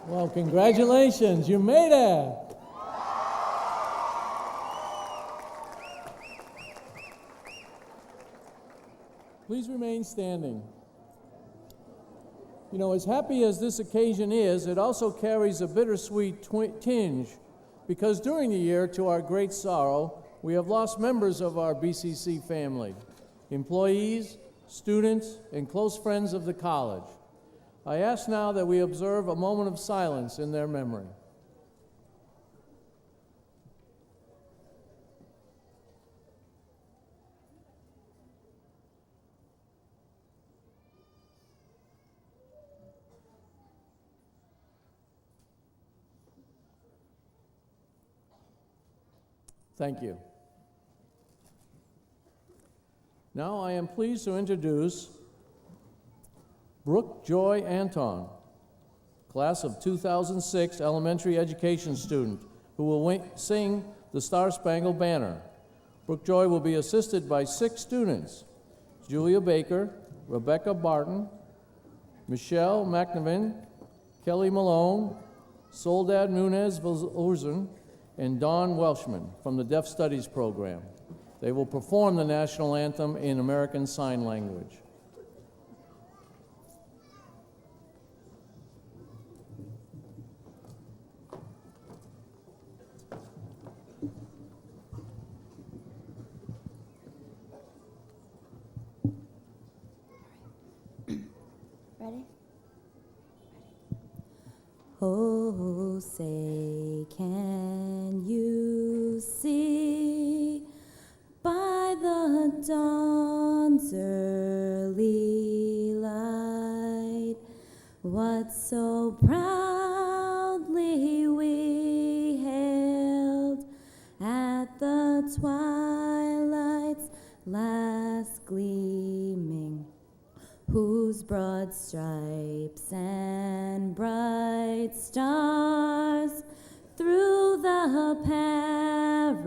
Well, congratulations, you made it. Please remain standing. You know, as happy as this occasion is, it also carries a bittersweet tinge because during the year, to our great sorrow, we have lost members of our BCC family, employees, students, and close friends of the college. I ask now that we observe a moment of silence in their memory. Thank you. Now I am pleased to introduce Brooke Joy Anton, class of 2006 elementary education student, who will sing the Star-Spangled Banner. Brooke Joy will be assisted by 6 students: Julia Baker, Rebecca Barton, Michelle McNevin, Kelly Malone, Soledad Nunez-Urzen, and Dawn Welshman from the Deaf Studies program. They will perform the national anthem in American Sign Language. Ready? Oh, say, can you see by the dawn's early light what so proudly we hailed at the twilight's last gleaming, whose broad stripes and bright stars through the perilous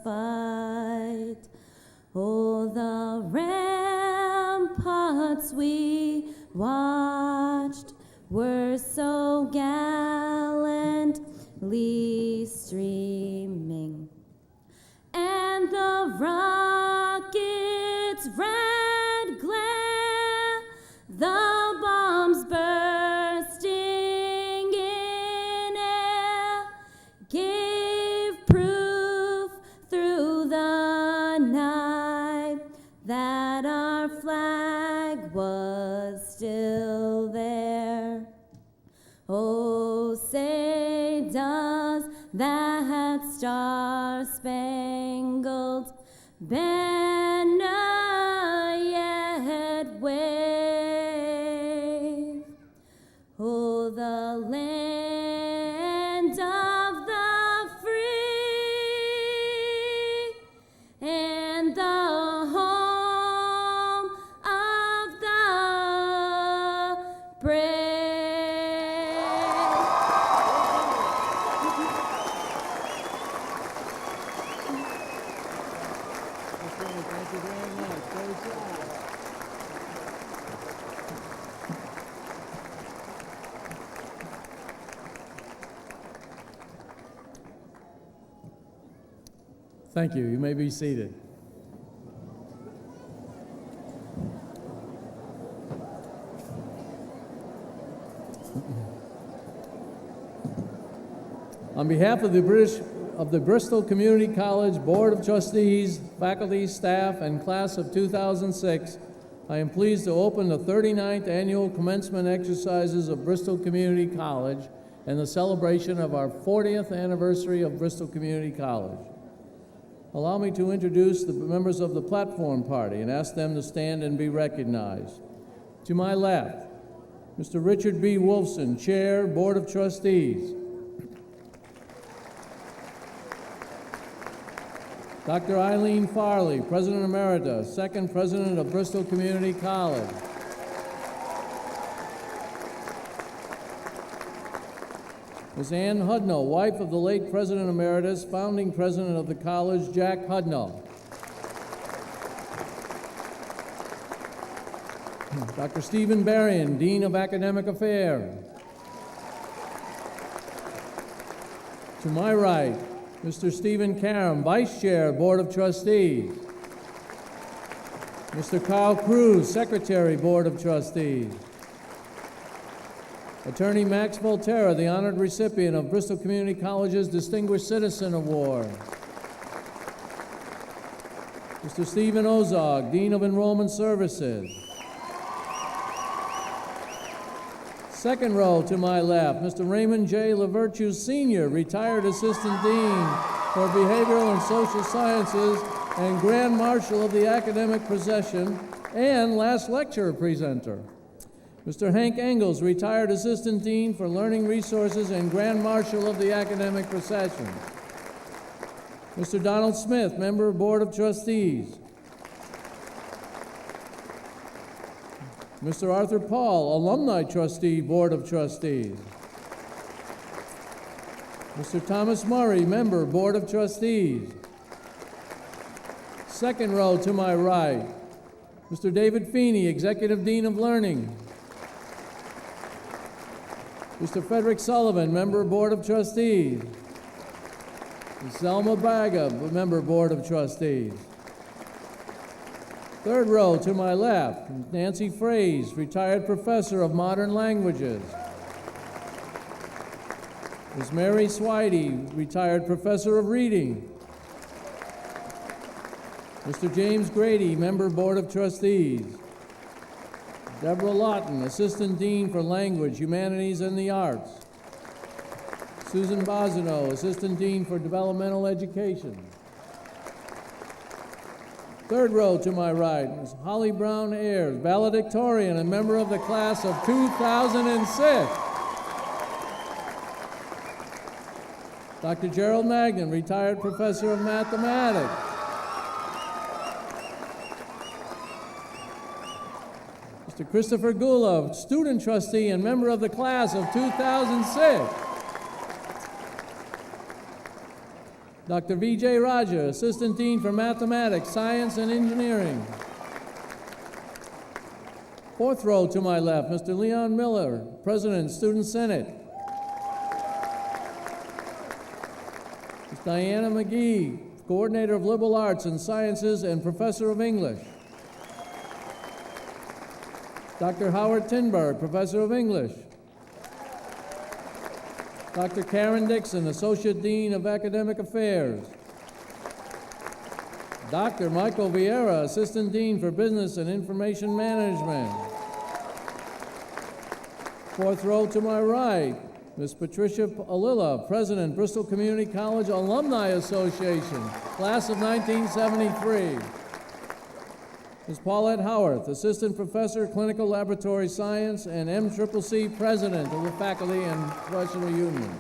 fight, oh, the ramparts we watched were so gallantly streaming, and the rockets red glare, the bombs bursting in air, gave proof through the night that our flag was still there. Oh, say, does that star-spangled banner yet wave? Oh, the land of the free and the home of the brave. Thank you very much. Great job. Thank you. You may be seated. On behalf of the Bristol Community College Board of Trustees, faculty, staff, and class of 2006, I am pleased to open the 39th annual commencement exercises of Bristol Community College and the celebration of our 40th anniversary of Bristol Community College. Allow me to introduce the members of the platform party and ask them to stand and be recognized. To my left, Mr. Richard B. Wolfson, Chair, Board of Trustees. Dr. Eileen Farley, President Emerita, Second President of Bristol Community College. Ms. Ann Hudnall, wife of the late President Emeritus, founding President of the college, Jack Hudnall. Dr. Stephen Berrien, Dean of Academic Affairs. To my right, Mr. Stephen Karam, Vice Chair, Board of Trustees. Mr. Carl Cruz, Secretary, Board of Trustees. Attorney Max Volterra, the honored recipient of Bristol Community College's Distinguished Citizen Award. Mr. Stephen Ozog, Dean of Enrollment Services. Second row to my left, Mr. Raymond J. LaVirtue Sr., Retired Assistant Dean for Behavioral and Social Sciences and Grand Marshal of the Academic Procession and last lecture presenter. Mr. Hank Engels, Retired Assistant Dean for Learning Resources and Grand Marshal of the Academic Procession. Mr. Donald Smith, Member of Board of Trustees. Mr. Arthur Paul, Alumni Trustee, Board of Trustees. Mr. Thomas Murray, Member, Board of Trustees. Second row to my right, Mr. David Feeney, Executive Dean of Learning. Mr. Frederick Sullivan, Member, Board of Trustees. Ms. Selma Baga, Member, Board of Trustees. Third row to my left, Nancy Fraze, Retired Professor of Modern Languages. Ms. Mary Swidey, Retired Professor of Reading. Mr. James Grady, Member, Board of Trustees. Deborah Lawton, Assistant Dean for Language, Humanities, and the Arts. Susan Bozino, Assistant Dean for Developmental Education. Third row to my right, Ms. Holly Brown Ayers, valedictorian and member of the class of 2006. Dr. Gerald Magnan, Retired Professor of Mathematics. Mr. Christopher Gula, Student Trustee and member of the class of 2006. Dr. V.J. Raja, Assistant Dean for Mathematics, Science, and Engineering. Fourth row to my left, Mr. Leon Miller, President, Student Senate. Ms. Diana McGee, Coordinator of Liberal Arts and Sciences and Professor of English. Dr. Howard Tinberg, Professor of English. Dr. Karen Dixon, Associate Dean of Academic Affairs. Dr. Michael Vieira, Assistant Dean for Business and Information Management. Fourth row to my right, Ms. Patricia Alila, President, Bristol Community College Alumni Association, Class of 1973. Ms. Paulette Howarth, Assistant Professor, Clinical Laboratory Science, and MCCC President of the Faculty and Professional Union.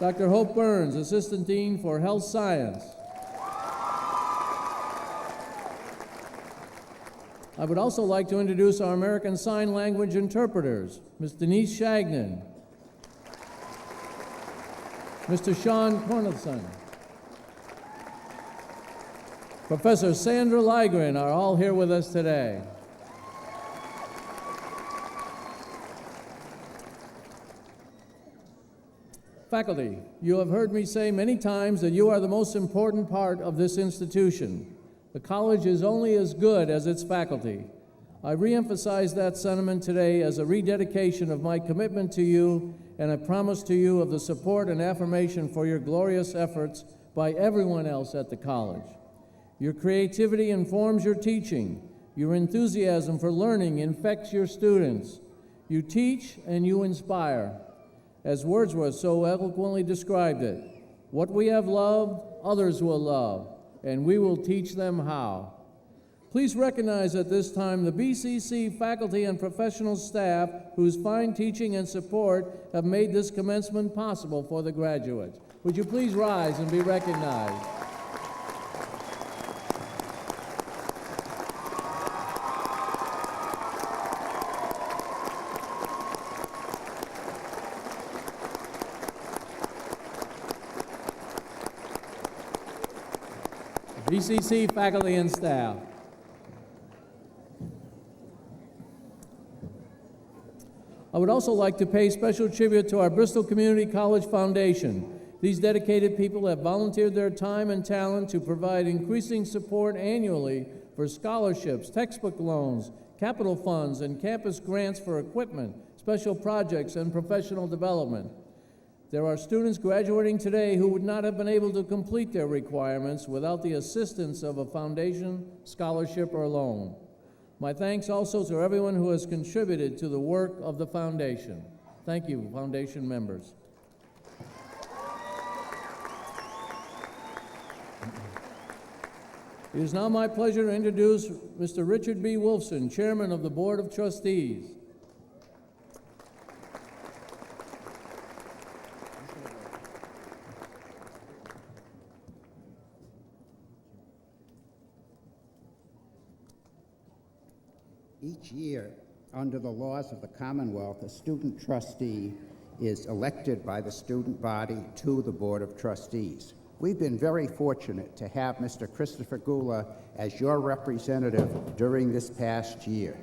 Dr. Hope Burns, Assistant Dean for Health Science. I would also like to introduce our American Sign Language interpreters, Ms. Denise Shagnon, Mr. Sean Cornelson, Professor Sandra Ligren are all here with us today. Faculty, you have heard me say many times that you are the most important part of this institution. The college is only as good as its faculty. I reemphasize that sentiment today as a rededication of my commitment to you and a promise to you of the support and affirmation for your glorious efforts by everyone else at the college. Your creativity informs your teaching. Your enthusiasm for learning infects your students. You teach and you inspire. As Wordsworth so eloquently described it, what we have loved, others will love, and we will teach them how. Please recognize at this time the BCC faculty and professional staff whose fine teaching and support have made this commencement possible for the graduates. Would you please rise and be recognized? BCC faculty and staff. I would also like to pay special tribute to our Bristol Community College Foundation. These dedicated people have volunteered their time and talent to provide increasing support annually for scholarships, textbook loans, capital funds, and campus grants for equipment, special projects, and professional development. There are students graduating today who would not have been able to complete their requirements without the assistance of a foundation, scholarship, or loan. My thanks also to everyone who has contributed to the work of the foundation. Thank you, foundation members. It is now my pleasure to introduce Mr. Richard B. Wolfson, Chairman of the Board of Trustees. Each year, under the laws of the Commonwealth, a student trustee is elected by the student body to the Board of Trustees. We've been very fortunate to have Mr. Christopher Gula as your representative during this past year.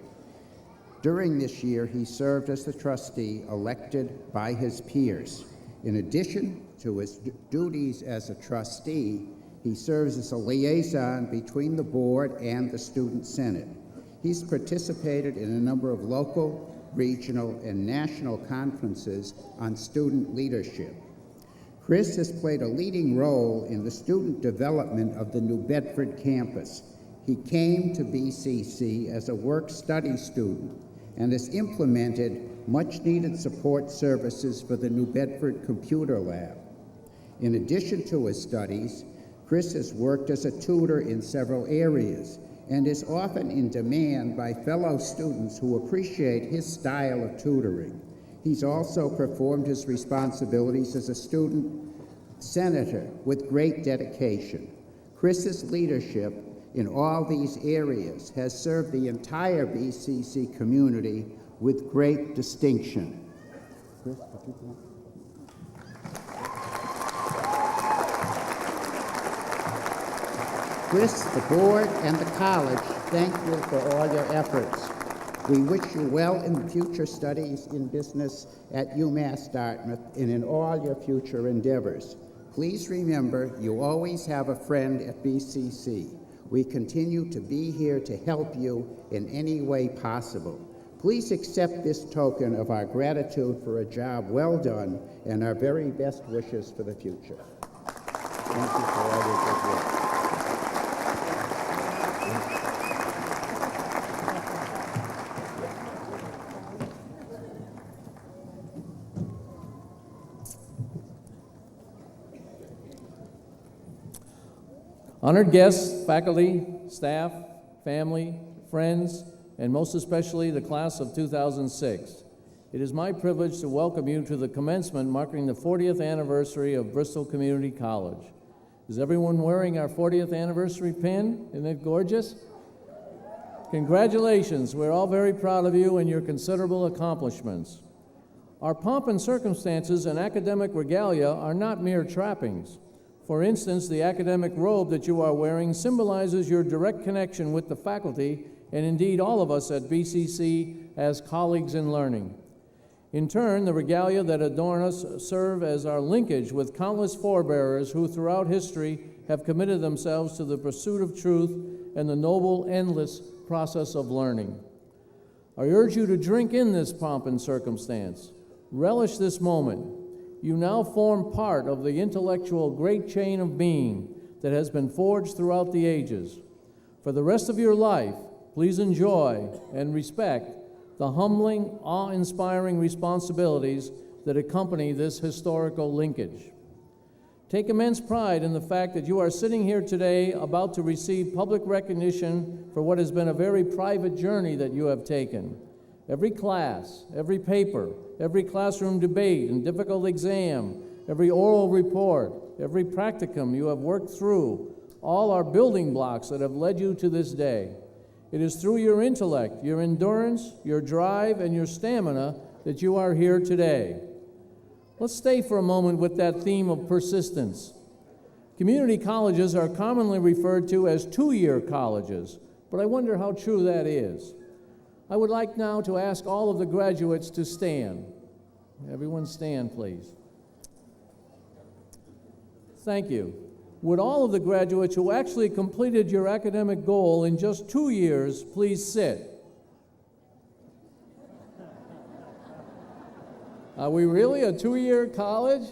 During this year, he served as the trustee elected by his peers. In addition to his duties as a trustee, he serves as a liaison between the board and the Student Senate. He's participated in a number of local, regional, and national conferences on student leadership. Chris has played a leading role in the student development of the New Bedford campus. He came to BCC as a work-study student and has implemented much-needed support services for the New Bedford Computer Lab. In addition to his studies, Chris has worked as a tutor in several areas and is often in demand by fellow students who appreciate his style of tutoring. He's also performed his responsibilities as a student senator with great dedication. Chris's leadership in all these areas has served the entire BCC community with great distinction. Chris, the board, and the college thank you for all your efforts. We wish you well in future studies in business at UMass Dartmouth and in all your future endeavors. Please remember, you always have a friend at BCC. We continue to be here to help you in any way possible. Please accept this token of our gratitude for a job well done and our very best wishes for the future. Thank you for all your good work. Honored guests, faculty, staff, family, friends, and most especially the class of 2006. It is my privilege to welcome you to the commencement marking the 40th anniversary of Bristol Community College. Is everyone wearing our 40th anniversary pin? Isn't it gorgeous? Congratulations. We're all very proud of you and your considerable accomplishments. Our pomp and circumstances and academic regalia are not mere trappings. For instance, the academic robe that you are wearing symbolizes your direct connection with the faculty and indeed all of us at BCC as colleagues in learning. In turn, the regalia that adorn us serve as our linkage with countless forebearers who throughout history have committed themselves to the pursuit of truth and the noble, endless process of learning. I urge you to drink in this pomp and circumstance. Relish this moment. You now form part of the intellectual great chain of being that has been forged throughout the ages. For the rest of your life, please enjoy and respect the humbling, awe-inspiring responsibilities that accompany this historical linkage. Take immense pride in the fact that you are sitting here today about to receive public recognition for what has been a very private journey that you have taken. Every class, every paper, every classroom debate and difficult exam, every oral report, every practicum you have worked through, all are building blocks that have led you to this day. It is through your intellect, your endurance, your drive, and your stamina that you are here today. Let's stay for a moment with that theme of persistence. Community colleges are commonly referred to as two-year colleges, but I wonder how true that is. I would like now to ask all of the graduates to stand. Everyone stand, please. Thank you. Would all of the graduates who actually completed your academic goal in just 2 years please sit? Are we really a 2-year college?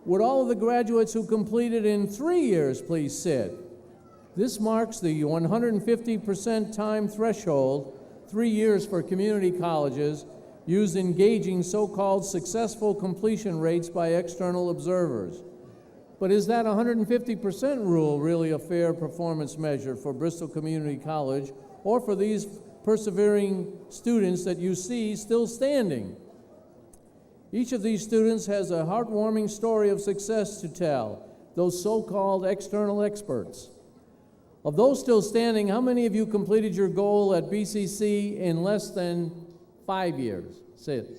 Would all of the graduates who completed in 3 years please sit? This marks the 150% time threshold, 3 years for community colleges, used in gauging so-called successful completion rates by external observers. But is that 150% rule really a fair performance measure for Bristol Community College or for these persevering students that you see still standing? Each of these students has a heartwarming story of success to tell, those so-called external experts. Of those still standing, how many of you completed your goal at BCC in less than 5 years? Sit.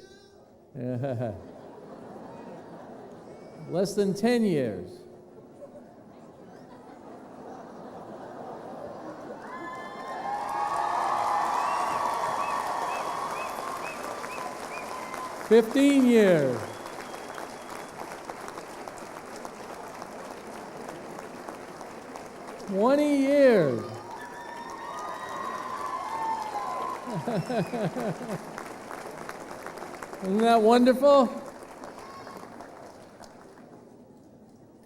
Less than 10 years. $15 years. $20 years. Isn't that wonderful?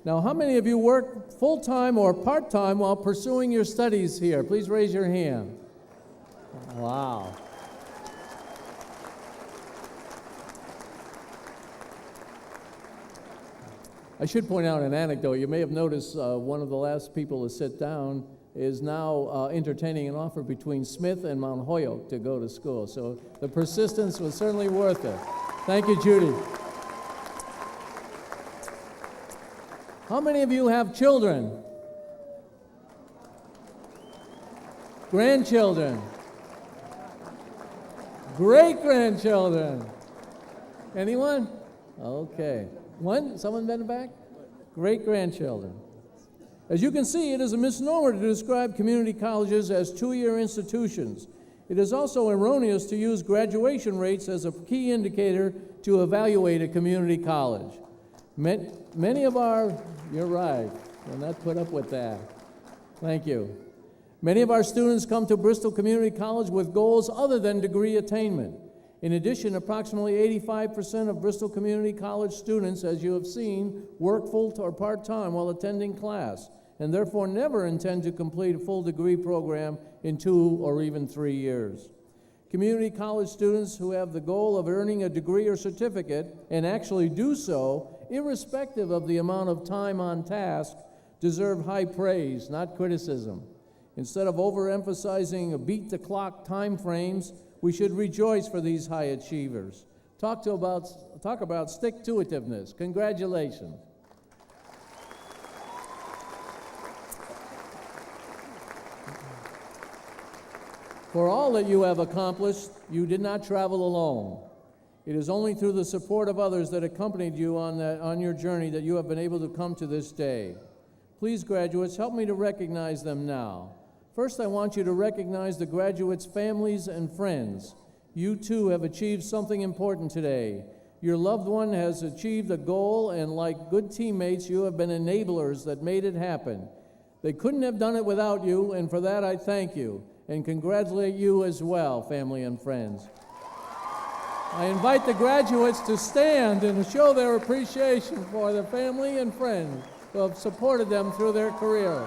Now, how many of you work full-time or part-time while pursuing your studies here? Please raise your hand. Wow. I should point out an anecdote. You may have noticed one of the last people to sit down is now entertaining an offer between Smith and Mount Holyoke to go to school. So the persistence was certainly worth it. Thank you, Judy. How many of you have children? Grandchildren? Great-grandchildren? Anyone? Okay. One? Someone been back? Great-grandchildren. As you can see, it is a misnomer to describe community colleges as 2-year institutions. It is also erroneous to use graduation rates as a key indicator to evaluate a community college. Many of our, you're right, we'll not put up with that. Thank you. Many of our students come to Bristol Community College with goals other than degree attainment. In addition, approximately 85% of Bristol Community College students, as you have seen, work full or part-time while attending class, and therefore never intend to complete a full degree program in 2 or even 3 years. Community college students who have the goal of earning a degree or certificate and actually do so, irrespective of the amount of time on task, deserve high praise, not criticism. Instead of overemphasizing beat-the-clock time frames, we should rejoice for these high achievers. Talk about stick-to-itiveness. Congratulations. For all that you have accomplished, you did not travel alone. It is only through the support of others that accompanied you on your journey that you have been able to come to this day. Please, graduates, help me to recognize them now. First, I want you to recognize the graduates' families and friends. You too have achieved something important today. Your loved one has achieved a goal, and like good teammates, you have been enablers that made it happen. They couldn't have done it without you, and for that I thank you and congratulate you as well, family and friends. I invite the graduates to stand and show their appreciation for their family and friends who have supported them through their career.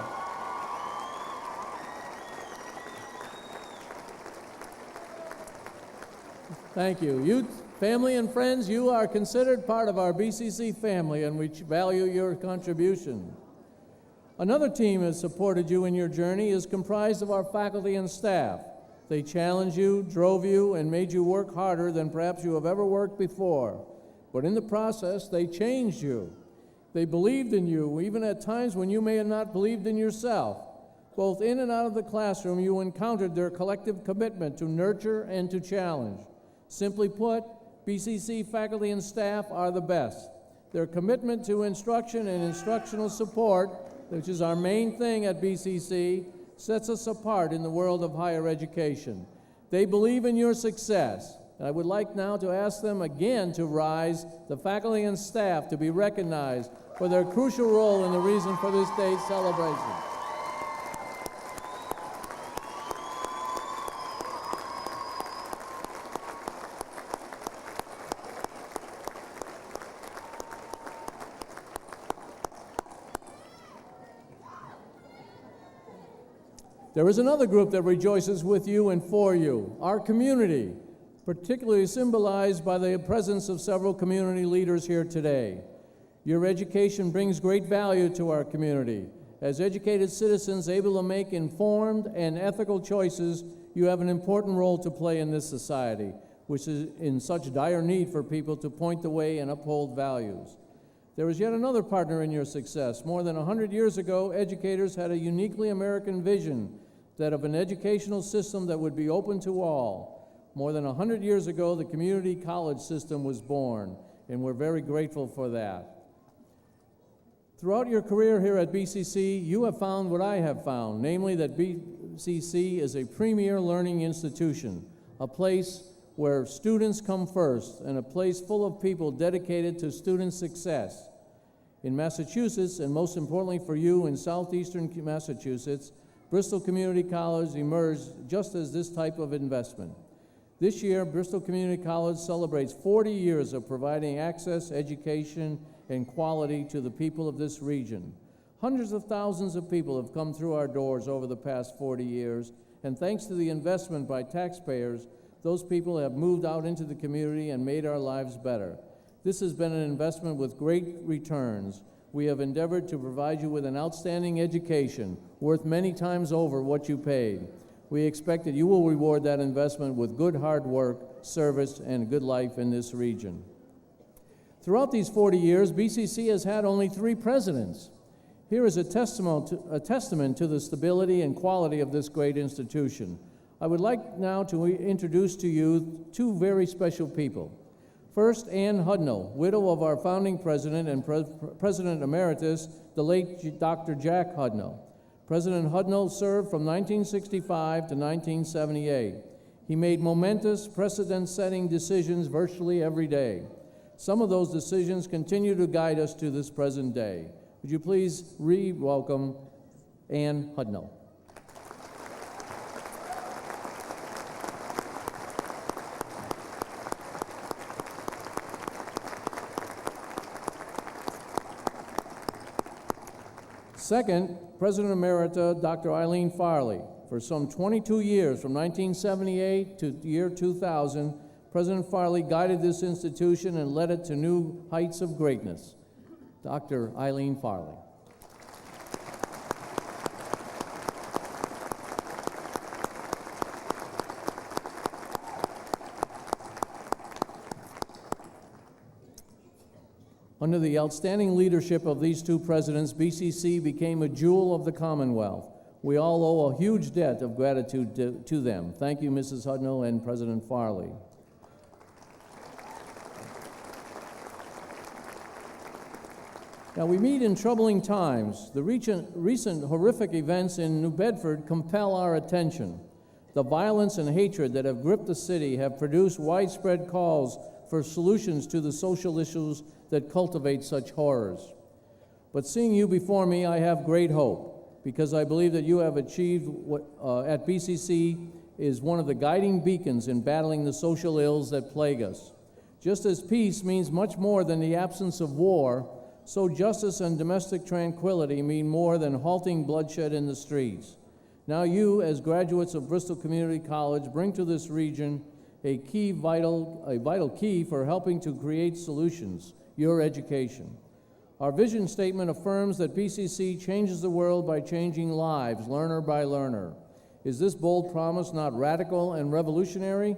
Thank you. You, family and friends, you are considered part of our BCC family, and we value your contribution. Another team has supported you in your journey is comprised of our faculty and staff. They challenged you, drove you, and made you work harder than perhaps you have ever worked before. But in the process, they changed you. They believed in you, even at times when you may have not believed in yourself. Both in and out of the classroom, you encountered their collective commitment to nurture and to challenge. Simply put, BCC faculty and staff are the best. Their commitment to instruction and instructional support, which is our main thing at BCC, sets us apart in the world of higher education. They believe in your success. I would like now to ask them again to rise, the faculty and staff to be recognized for their crucial role in the reason for this day's celebration. There is another group that rejoices with you and for you, our community, particularly symbolized by the presence of several community leaders here today. Your education brings great value to our community. As educated citizens able to make informed and ethical choices, you have an important role to play in this society, which is in such dire need for people to point the way and uphold values. There is yet another partner in your success. More than 100 years ago, educators had a uniquely American vision, that of an educational system that would be open to all. More than 100 years ago, the community college system was born, and we're very grateful for that. Throughout your career here at BCC, you have found what I have found, namely that BCC is a premier learning institution, a place where students come first, and a place full of people dedicated to student success. In Massachusetts, and most importantly for you in southeastern Massachusetts, Bristol Community College emerged just as this type of investment. This year, Bristol Community College celebrates 40 years of providing access, education, and quality to the people of this region. Hundreds of thousands of people have come through our doors over the past 40 years, and thanks to the investment by taxpayers, those people have moved out into the community and made our lives better. This has been an investment with great returns. We have endeavored to provide you with an outstanding education worth many times over what you paid. We expect that you will reward that investment with good hard work, service, and good life in this region. Throughout these 40 years, BCC has had only 3 presidents. Here is a testament to the stability and quality of this great institution. I would like now to introduce to you 2 very special people. First, Ann Hudnall, widow of our founding president and President Emeritus, the late Dr. Jack Hudnall. President Hudnall served from 1965 to 1978. He made momentous, precedent-setting decisions virtually every day. Some of those decisions continue to guide us to this present day. Would you please re-welcome Ann Hudnall. Second, President Emerita Dr. Eileen Farley. For some 22 years, from 1978 to the year 2000, President Farley guided this institution and led it to new heights of greatness. Dr. Eileen Farley. Under the outstanding leadership of these 2 presidents, BCC became a jewel of the Commonwealth. We all owe a huge debt of gratitude to them. Thank you, Mrs. Hudnall and President Farley. Now, we meet in troubling times. The recent horrific events in New Bedford compel our attention. The violence and hatred that have gripped the city have produced widespread calls for solutions to the social issues that cultivate such horrors. But seeing you before me, I have great hope, because I believe that you have achieved what at BCC is one of the guiding beacons in battling the social ills that plague us. Just as peace means much more than the absence of war, so justice and domestic tranquility mean more than halting bloodshed in the streets. Now you, as graduates of Bristol Community College, bring to this region a vital key for helping to create solutions, your education. Our vision statement affirms that BCC changes the world by changing lives, learner by learner. Is this bold promise not radical and revolutionary?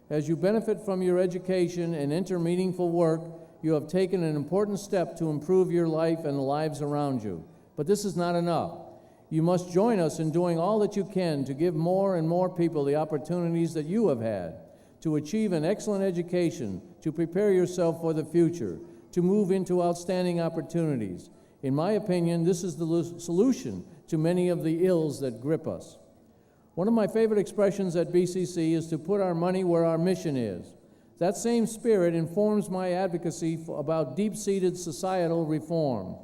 As you benefit from your education and enter meaningful work, you have taken an important step to improve your life and the lives around you. But this is not enough. You must join us in doing all that you can to give more and more people the opportunities that you have had, to achieve an excellent education, to prepare yourself for the future, to move into outstanding opportunities. In my opinion, this is the solution to many of the ills that grip us. One of my favorite expressions at BCC is to put our money where our mission is. That same spirit informs my advocacy about deep-seated societal reform.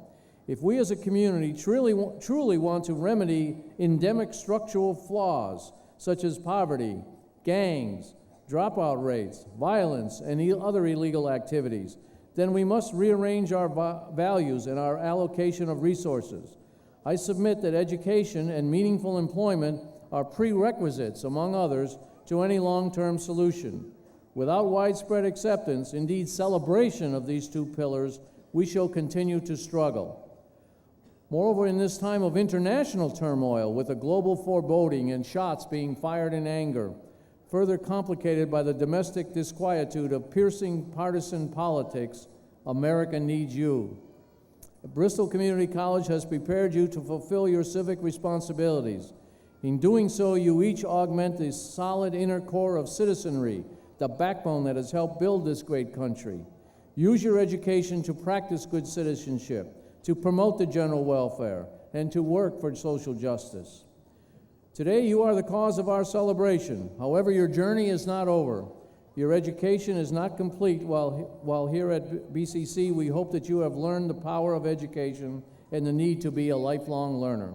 If we as a community truly want to remedy endemic structural flaws such as poverty, gangs, dropout rates, violence, and other illegal activities, then we must rearrange our values and our allocation of resources. I submit that education and meaningful employment are prerequisites, among others, to any long-term solution. Without widespread acceptance, indeed celebration of these two pillars, we shall continue to struggle. Moreover, in this time of international turmoil, with a global foreboding and shots being fired in anger, further complicated by the domestic disquietude of piercing partisan politics, America needs you. Bristol Community College has prepared you to fulfill your civic responsibilities. In doing so, you each augment the solid inner core of citizenry, the backbone that has helped build this great country. Use your education to practice good citizenship, to promote the general welfare, and to work for social justice. Today, you are the cause of our celebration. However, your journey is not over. Your education is not complete while here at BCC, we hope that you have learned the power of education and the need to be a lifelong learner.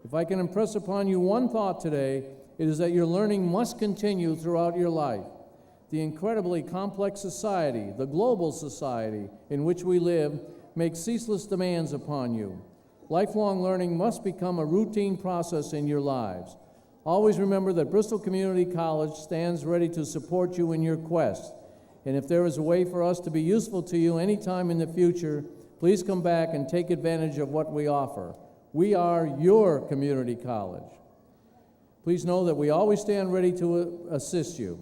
If I can impress upon you one thought today, it is that your learning must continue throughout your life. The incredibly complex society, the global society in which we live, makes ceaseless demands upon you. Lifelong learning must become a routine process in your lives. Always remember that Bristol Community College stands ready to support you in your quest. And if there is a way for us to be useful to you anytime in the future, please come back and take advantage of what we offer. We are your community college. Please know that we always stand ready to assist you.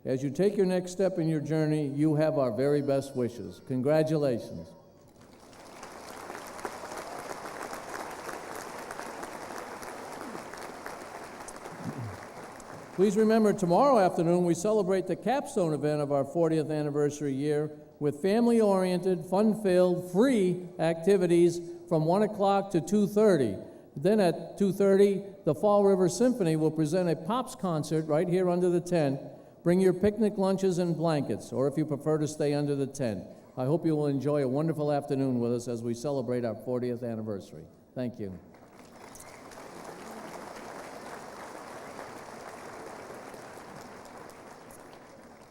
As you take your next step in your journey, you have our very best wishes. Congratulations. Please remember, tomorrow afternoon we celebrate the capstone event of our 40th anniversary year with family-oriented, fun-filled, free activities from 1 o'clock to 2:30. Then at 2:30, the Fall River Symphony will present a Pops concert right here under the tent. Bring your picnic lunches and blankets, or if you prefer to stay under the tent. I hope you will enjoy a wonderful afternoon with us as we celebrate our 40th anniversary. Thank you.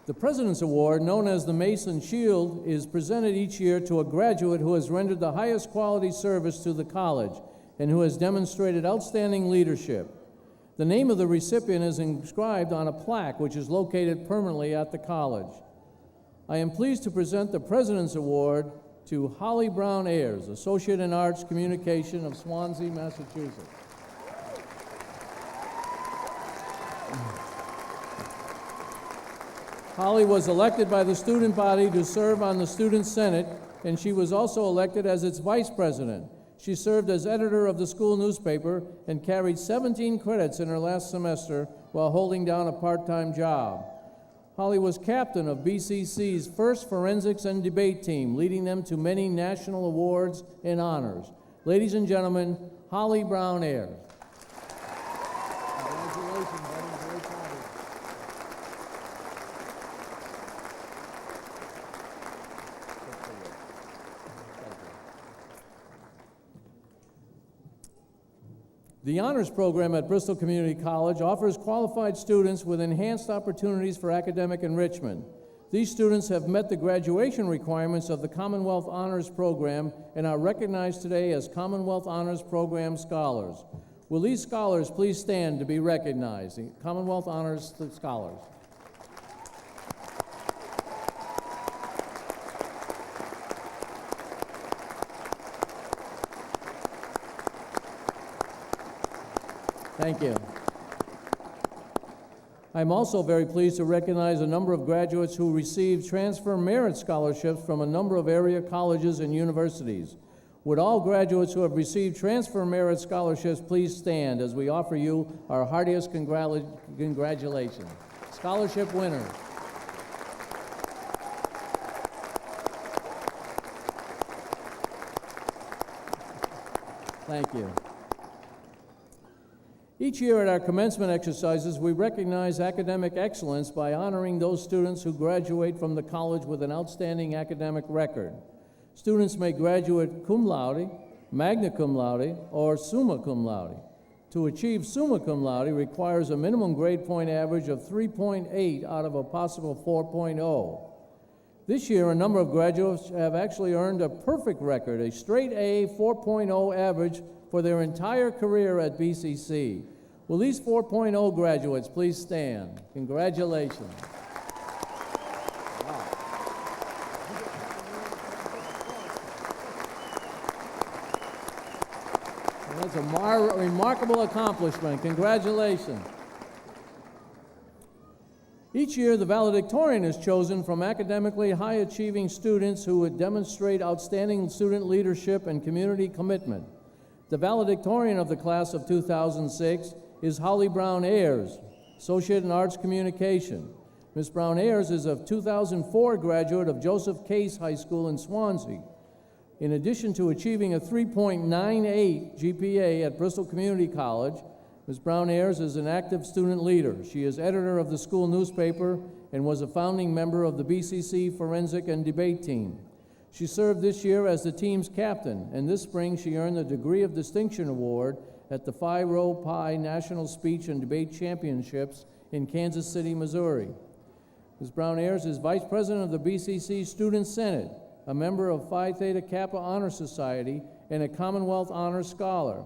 The President's Award, known as the Mason Shield, is presented each year to a graduate who has rendered the highest quality service to the college and who has demonstrated outstanding leadership. The name of the recipient is inscribed on a plaque which is located permanently at the college. I am pleased to present the President's Award to Holly Brown Ayers, Associate in Arts Communication of Swansea, Massachusetts. Holly was elected by the student body to serve on the Student Senate, and she was also elected as its vice president. She served as editor of the school newspaper and carried 17 credits in her last semester while holding down a part-time job. Holly was captain of BCC's first forensics and debate team, leading them to many national awards and honors. Ladies and gentlemen, Holly Brown Ayers. Congratulations, buddy. Very proud of you. The honors program at Bristol Community College offers qualified students with enhanced opportunities for academic enrichment. These students have met the graduation requirements of the Commonwealth Honors Program and are recognized today as Commonwealth Honors Program Scholars. Will these scholars please stand to be recognized? The Commonwealth Honors Scholars. Thank you. I'm also very pleased to recognize a number of graduates who received transfer merit scholarships from a number of area colleges and universities. Would all graduates who have received transfer merit scholarships please stand as we offer you our heartiest congratulations. Scholarship winners. Thank you. Each year at our commencement exercises, we recognize academic excellence by honoring those students who graduate from the college with an outstanding academic record. Students may graduate cum laude, magna cum laude, or summa cum laude. To achieve summa cum laude requires a minimum grade point average of 3.8 out of a possible 4.0. This year, a number of graduates have actually earned a perfect record, a straight A 4.0 average for their entire career at BCC. Will these 4.0 graduates please stand? Congratulations. That's a remarkable accomplishment. Congratulations. Each year, the valedictorian is chosen from academically high-achieving students who would demonstrate outstanding student leadership and community commitment. The valedictorian of the class of 2006 is Holly Brown Ayers, Associate in Arts Communication. Ms. Brown Ayers is a 2004 graduate of Joseph Case High School in Swansea. In addition to achieving a 3.98 GPA at Bristol Community College, Ms. Brown Ayers is an active student leader. She is editor of the school newspaper and was a founding member of the BCC Forensic and Debate Team. She served this year as the team's captain, and this spring she earned the Degree of Distinction Award at the Phi Rho Pi National Speech and Debate Championships in Kansas City, Missouri. Ms. Brown Ayers is vice president of the BCC Student Senate, a member of Phi Theta Kappa Honor Society, and a Commonwealth Honor Scholar.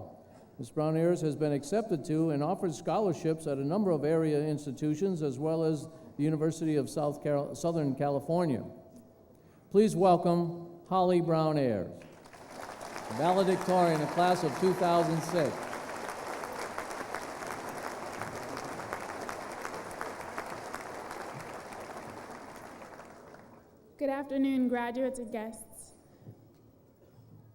Ms. Brown Ayers has been accepted to and offered scholarships at a number of area institutions as well as the University of Southern California. Please welcome Holly Brown Ayers, valedictorian of class of 2006. Good afternoon, graduates and guests.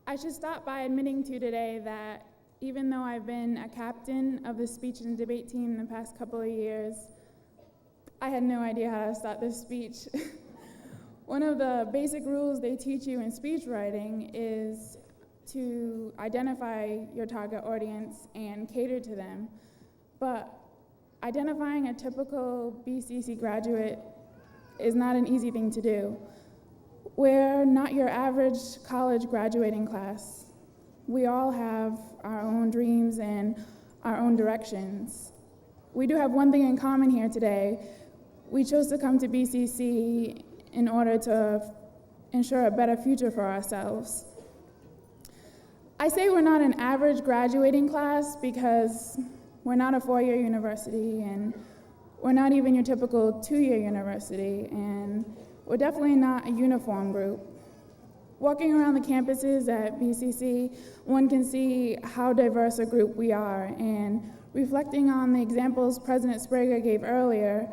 I should start by admitting to you today that even though I've been a captain of the speech and debate team in the past couple of years, I had no idea how to start this speech. One of the basic rules they teach you in speech writing is to identify your target audience and cater to them. But identifying a typical BCC graduate is not an easy thing to do. We're not your average college graduating class. We all have our own dreams and our own directions. We do have one thing in common here today. We chose to come to BCC in order to ensure a better future for ourselves. I say we're not an average graduating class because we're not a four-year university, and we're not even your typical two-year university, and we're definitely not a uniform group. Walking around the campuses at BCC, one can see how diverse a group we are, and reflecting on the examples President Sprague gave earlier,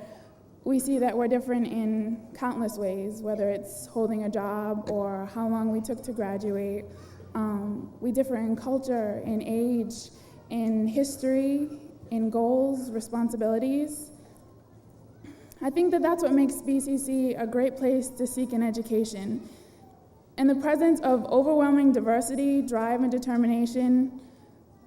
we see that we're different in countless ways, whether it's holding a job or how long we took to graduate. We differ in culture, in age, in history, in goals, responsibilities. I think that that's what makes BCC a great place to seek an education. In the presence of overwhelming diversity, drive, and determination,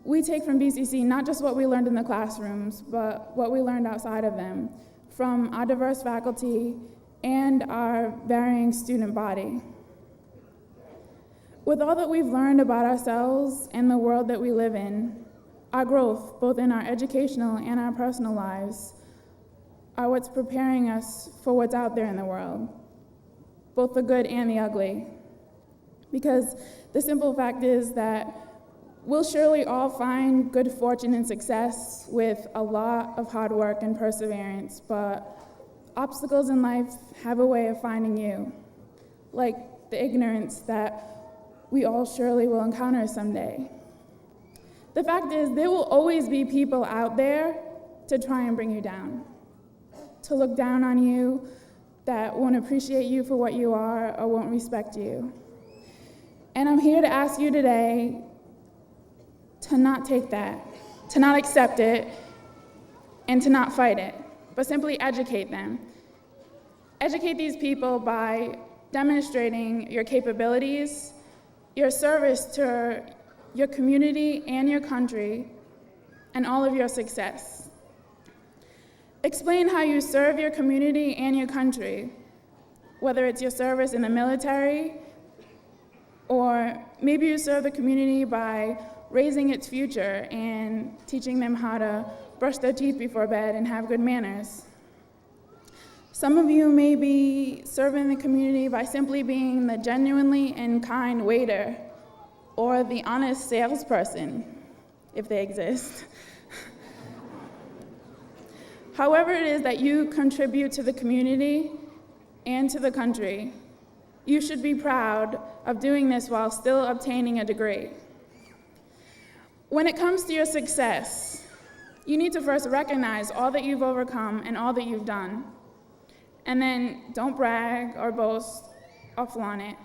we take from BCC not just what we learned in the classrooms, but what we learned outside of them, from our diverse faculty and our varying student body. With all that we've learned about ourselves and the world that we live in, our growth, both in our educational and our personal lives, are what's preparing us for what's out there in the world, both the good and the ugly. Because the simple fact is that we'll surely all find good fortune and success with a lot of hard work and perseverance, but obstacles in life have a way of finding you, like the ignorance that we all surely will encounter someday. The fact is, there will always be people out there to try and bring you down, to look down on you, that won't appreciate you for what you are or won't respect you. And I'm here to ask you today to not take that, to not accept it, and to not fight it, but simply educate them. Educate these people by demonstrating your capabilities, your service to your community and your country, and all of your success. Explain how you serve your community and your country, whether it's your service in the military, or maybe you serve the community by raising its future and teaching them how to brush their teeth before bed and have good manners. Some of you may be serving the community by simply being the genuinely and kind waiter or the honest salesperson, if they exist. However it is that you contribute to the community and to the country, you should be proud of doing this while still obtaining a degree. When it comes to your success, you need to first recognize all that you've overcome and all that you've done. And then don't brag or boast or flaunt it.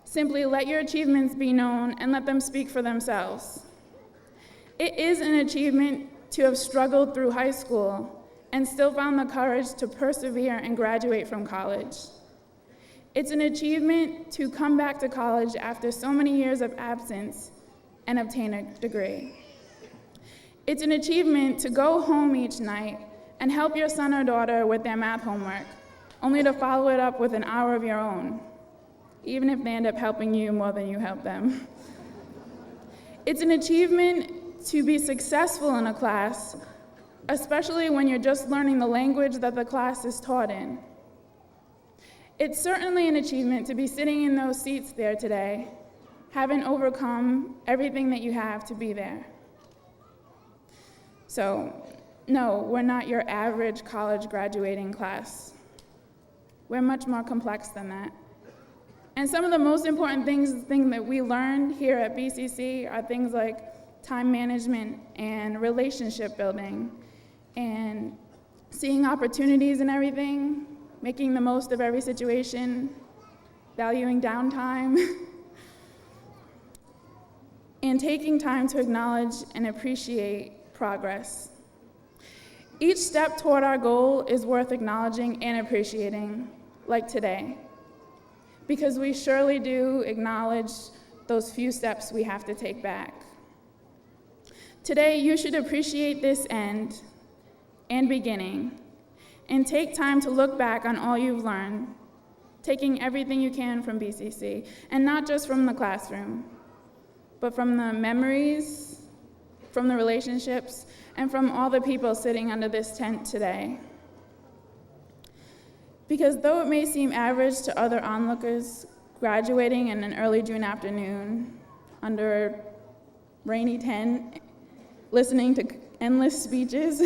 Simply let your achievements be known and let them speak for themselves. It is an achievement to have struggled through high school and still found the courage to persevere and graduate from college. It's an achievement to come back to college after so many years of absence and obtain a degree. It's an achievement to go home each night and help your son or daughter with their math homework, only to follow it up with an hour of your own, even if they end up helping you more than you help them. It's an achievement to be successful in a class, especially when you're just learning the language that the class is taught in. It's certainly an achievement to be sitting in those seats there today, having overcome everything that you have to be there. So, no, we're not your average college graduating class. We're much more complex than that. And some of the most important things that we learned here at BCC are things like time management and relationship building and seeing opportunities in everything, making the most of every situation, valuing downtime, and taking time to acknowledge and appreciate progress. Each step toward our goal is worth acknowledging and appreciating, like today, because we surely do acknowledge those few steps we have to take back. Today, you should appreciate this end and beginning, and take time to look back on all you've learned, taking everything you can from BCC, and not just from the classroom, but from the memories, from the relationships, and from all the people sitting under this tent today. Because though it may seem average to other onlookers graduating in an early June afternoon under a rainy tent, listening to endless speeches,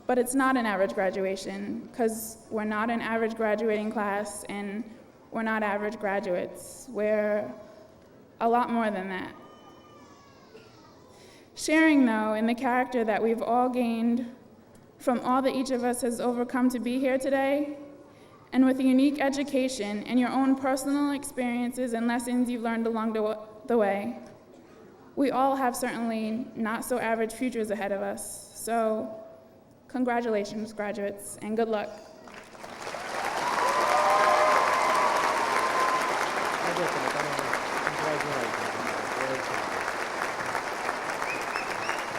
but it's not an average graduation, because we're not an average graduating class and we're not average graduates. We're a lot more than that. Sharing, though, in the character that we've all gained from all that each of us has overcome to be here today, and with a unique education and your own personal experiences and lessons you've learned along the way, we all have certainly not so average futures ahead of us. So, congratulations, graduates, and good luck.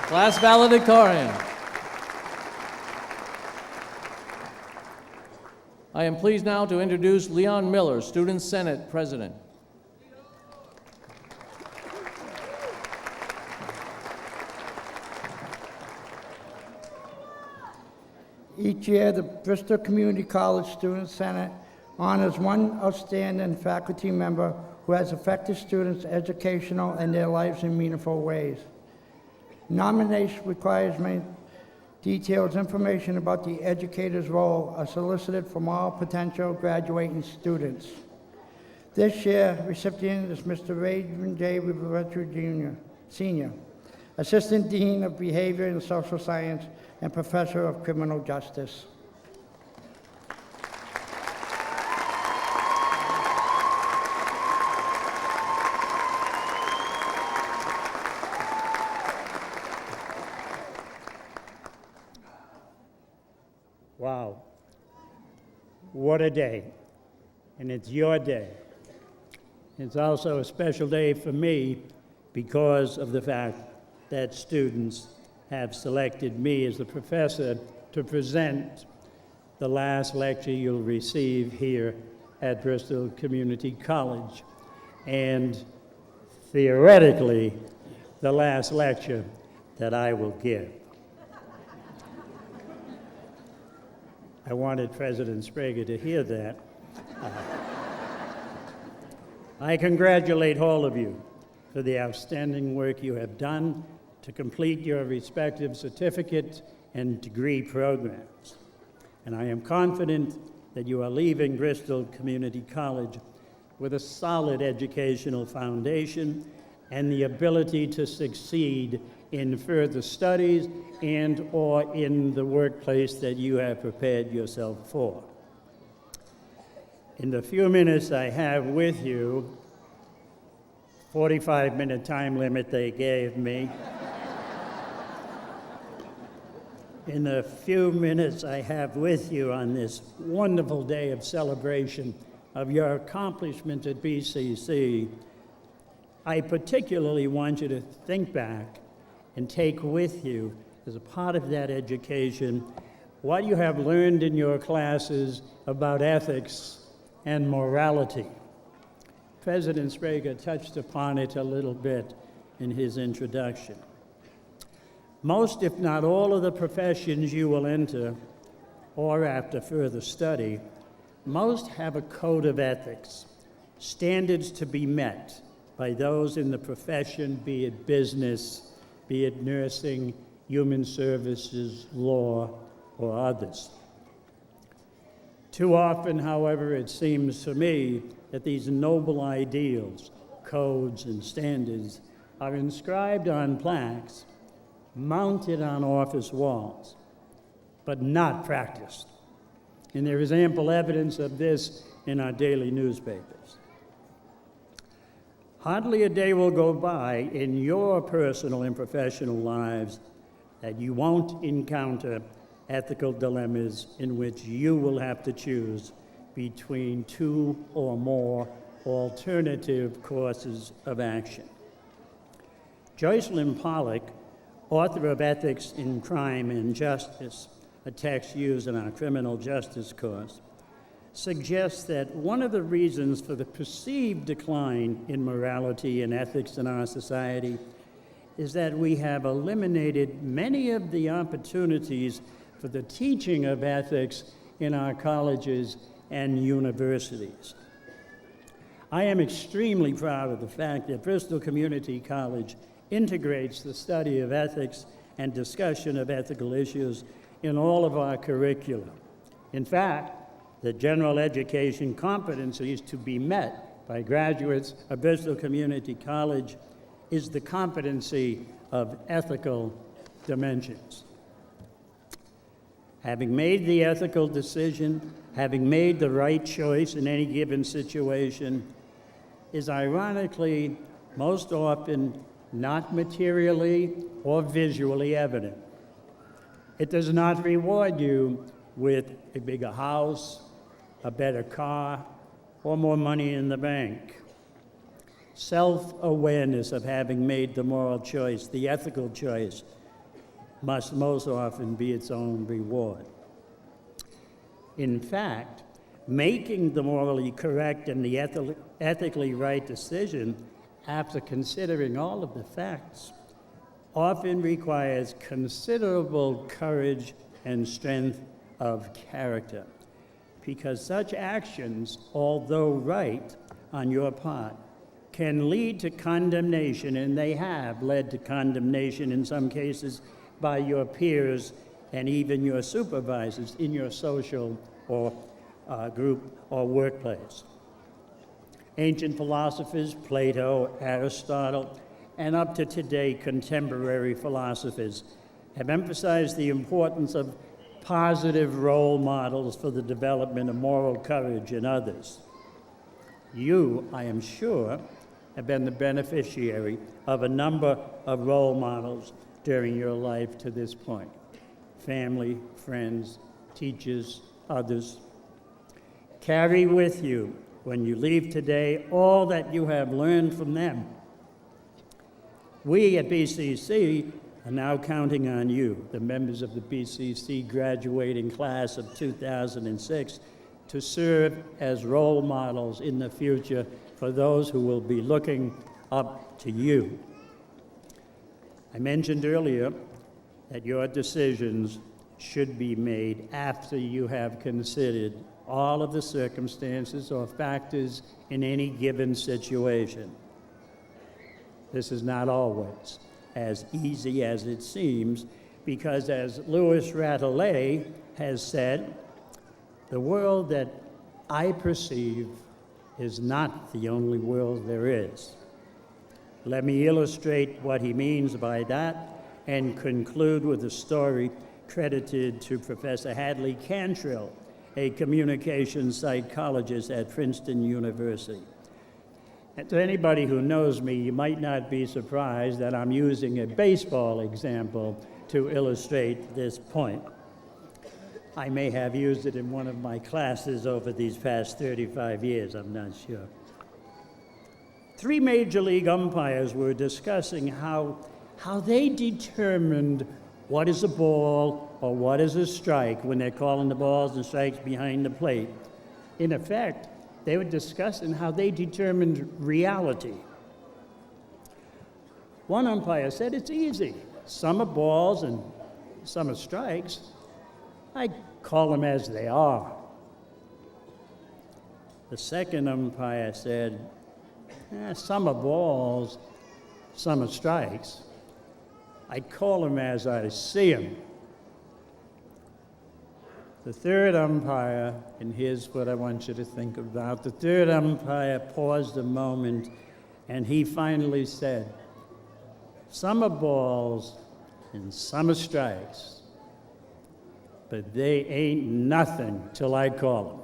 Class valedictorian. I am pleased now to introduce Leon Miller, Student Senate President. Each year, the Bristol Community College Student Senate honors one outstanding faculty member who has affected students' educational and their lives in meaningful ways. Nomination requirement details information about the educator's role are solicited from all potential graduating students. This year, recipient is Mr. Raymond J. Riveretto Jr., Sr., Assistant Dean of Behavior and Social Science and Professor of Criminal Justice. Wow, what a day, and it's your day. It's also a special day for me because of the fact that students have selected me as the professor to present the last lecture you'll receive here at Bristol Community College, and theoretically, the last lecture that I will give. I wanted President Sprague to hear that. I congratulate all of you for the outstanding work you have done to complete your respective certificate and degree programs. And I am confident that you are leaving Bristol Community College with a solid educational foundation and the ability to succeed in further studies and or in the workplace that you have prepared yourself for. In the few minutes I have with you, 45-minute time limit they gave me, in the few minutes I have with you on this wonderful day of celebration of your accomplishment at BCC, I particularly want you to think back and take with you, as a part of that education, what you have learned in your classes about ethics and morality. President Sprague touched upon it a little bit in his introduction. Most, if not all, of the professions you will enter, or after further study, most have a code of ethics, standards to be met by those in the profession, be it business, be it nursing, human services, law, or others. Too often, however, it seems to me that these noble ideals, codes, and standards are inscribed on plaques, mounted on office walls, but not practiced. And there is ample evidence of this in our daily newspapers. Hardly a day will go by in your personal and professional lives that you won't encounter ethical dilemmas in which you will have to choose between two or more alternative courses of action. Joycelyn Pollock, author of Ethics in Crime and Justice, a text used in our criminal justice course, suggests that one of the reasons for the perceived decline in morality and ethics in our society is that we have eliminated many of the opportunities for the teaching of ethics in our colleges and universities. I am extremely proud of the fact that Bristol Community College integrates the study of ethics and discussion of ethical issues in all of our curricula. In fact, the general education competencies to be met by graduates of Bristol Community College is the competency of ethical dimensions. Having made the ethical decision, having made the right choice in any given situation, is ironically most often not materially or visually evident. It does not reward you with a bigger house, a better car, or more money in the bank. Self-awareness of having made the moral choice, the ethical choice, must most often be its own reward. In fact, making the morally correct and the ethically right decision after considering all of the facts often requires considerable courage and strength of character, because such actions, although right on your part, can lead to condemnation, and they have led to condemnation in some cases by your peers and even your supervisors in your social or group or workplace. Ancient philosophers, Plato, Aristotle, and up to today, contemporary philosophers have emphasized the importance of positive role models for the development of moral courage in others. You, I am sure, have been the beneficiary of a number of role models during your life to this point. Family, friends, teachers, others. Carry with you, when you leave today, all that you have learned from them. We at BCC are now counting on you, the members of the BCC graduating class of 2006, to serve as role models in the future for those who will be looking up to you. I mentioned earlier that your decisions should be made after you have considered all of the circumstances or factors in any given situation. This is not always as easy as it seems, because as Louis Ratelet has said, the world that I perceive is not the only world there is. Let me illustrate what he means by that and conclude with a story credited to Professor Hadley Cantrill, a communications psychologist at Princeton University. And to anybody who knows me, you might not be surprised that I'm using a baseball example to illustrate this point. I may have used it in one of my classes over these past 35 years, I'm not sure. 3 major league umpires were discussing how they determined what is a ball or what is a strike when they're calling the balls and strikes behind the plate. In effect, they were discussing how they determined reality. One umpire said, it's easy. Some are balls and some are strikes. I call them as they are. The second umpire said, some are balls, some are strikes. I call them as I see them. The third umpire, and here's what I want you to think about, the third umpire paused a moment and he finally said, some are balls and some are strikes, but they ain't nothing till I call them.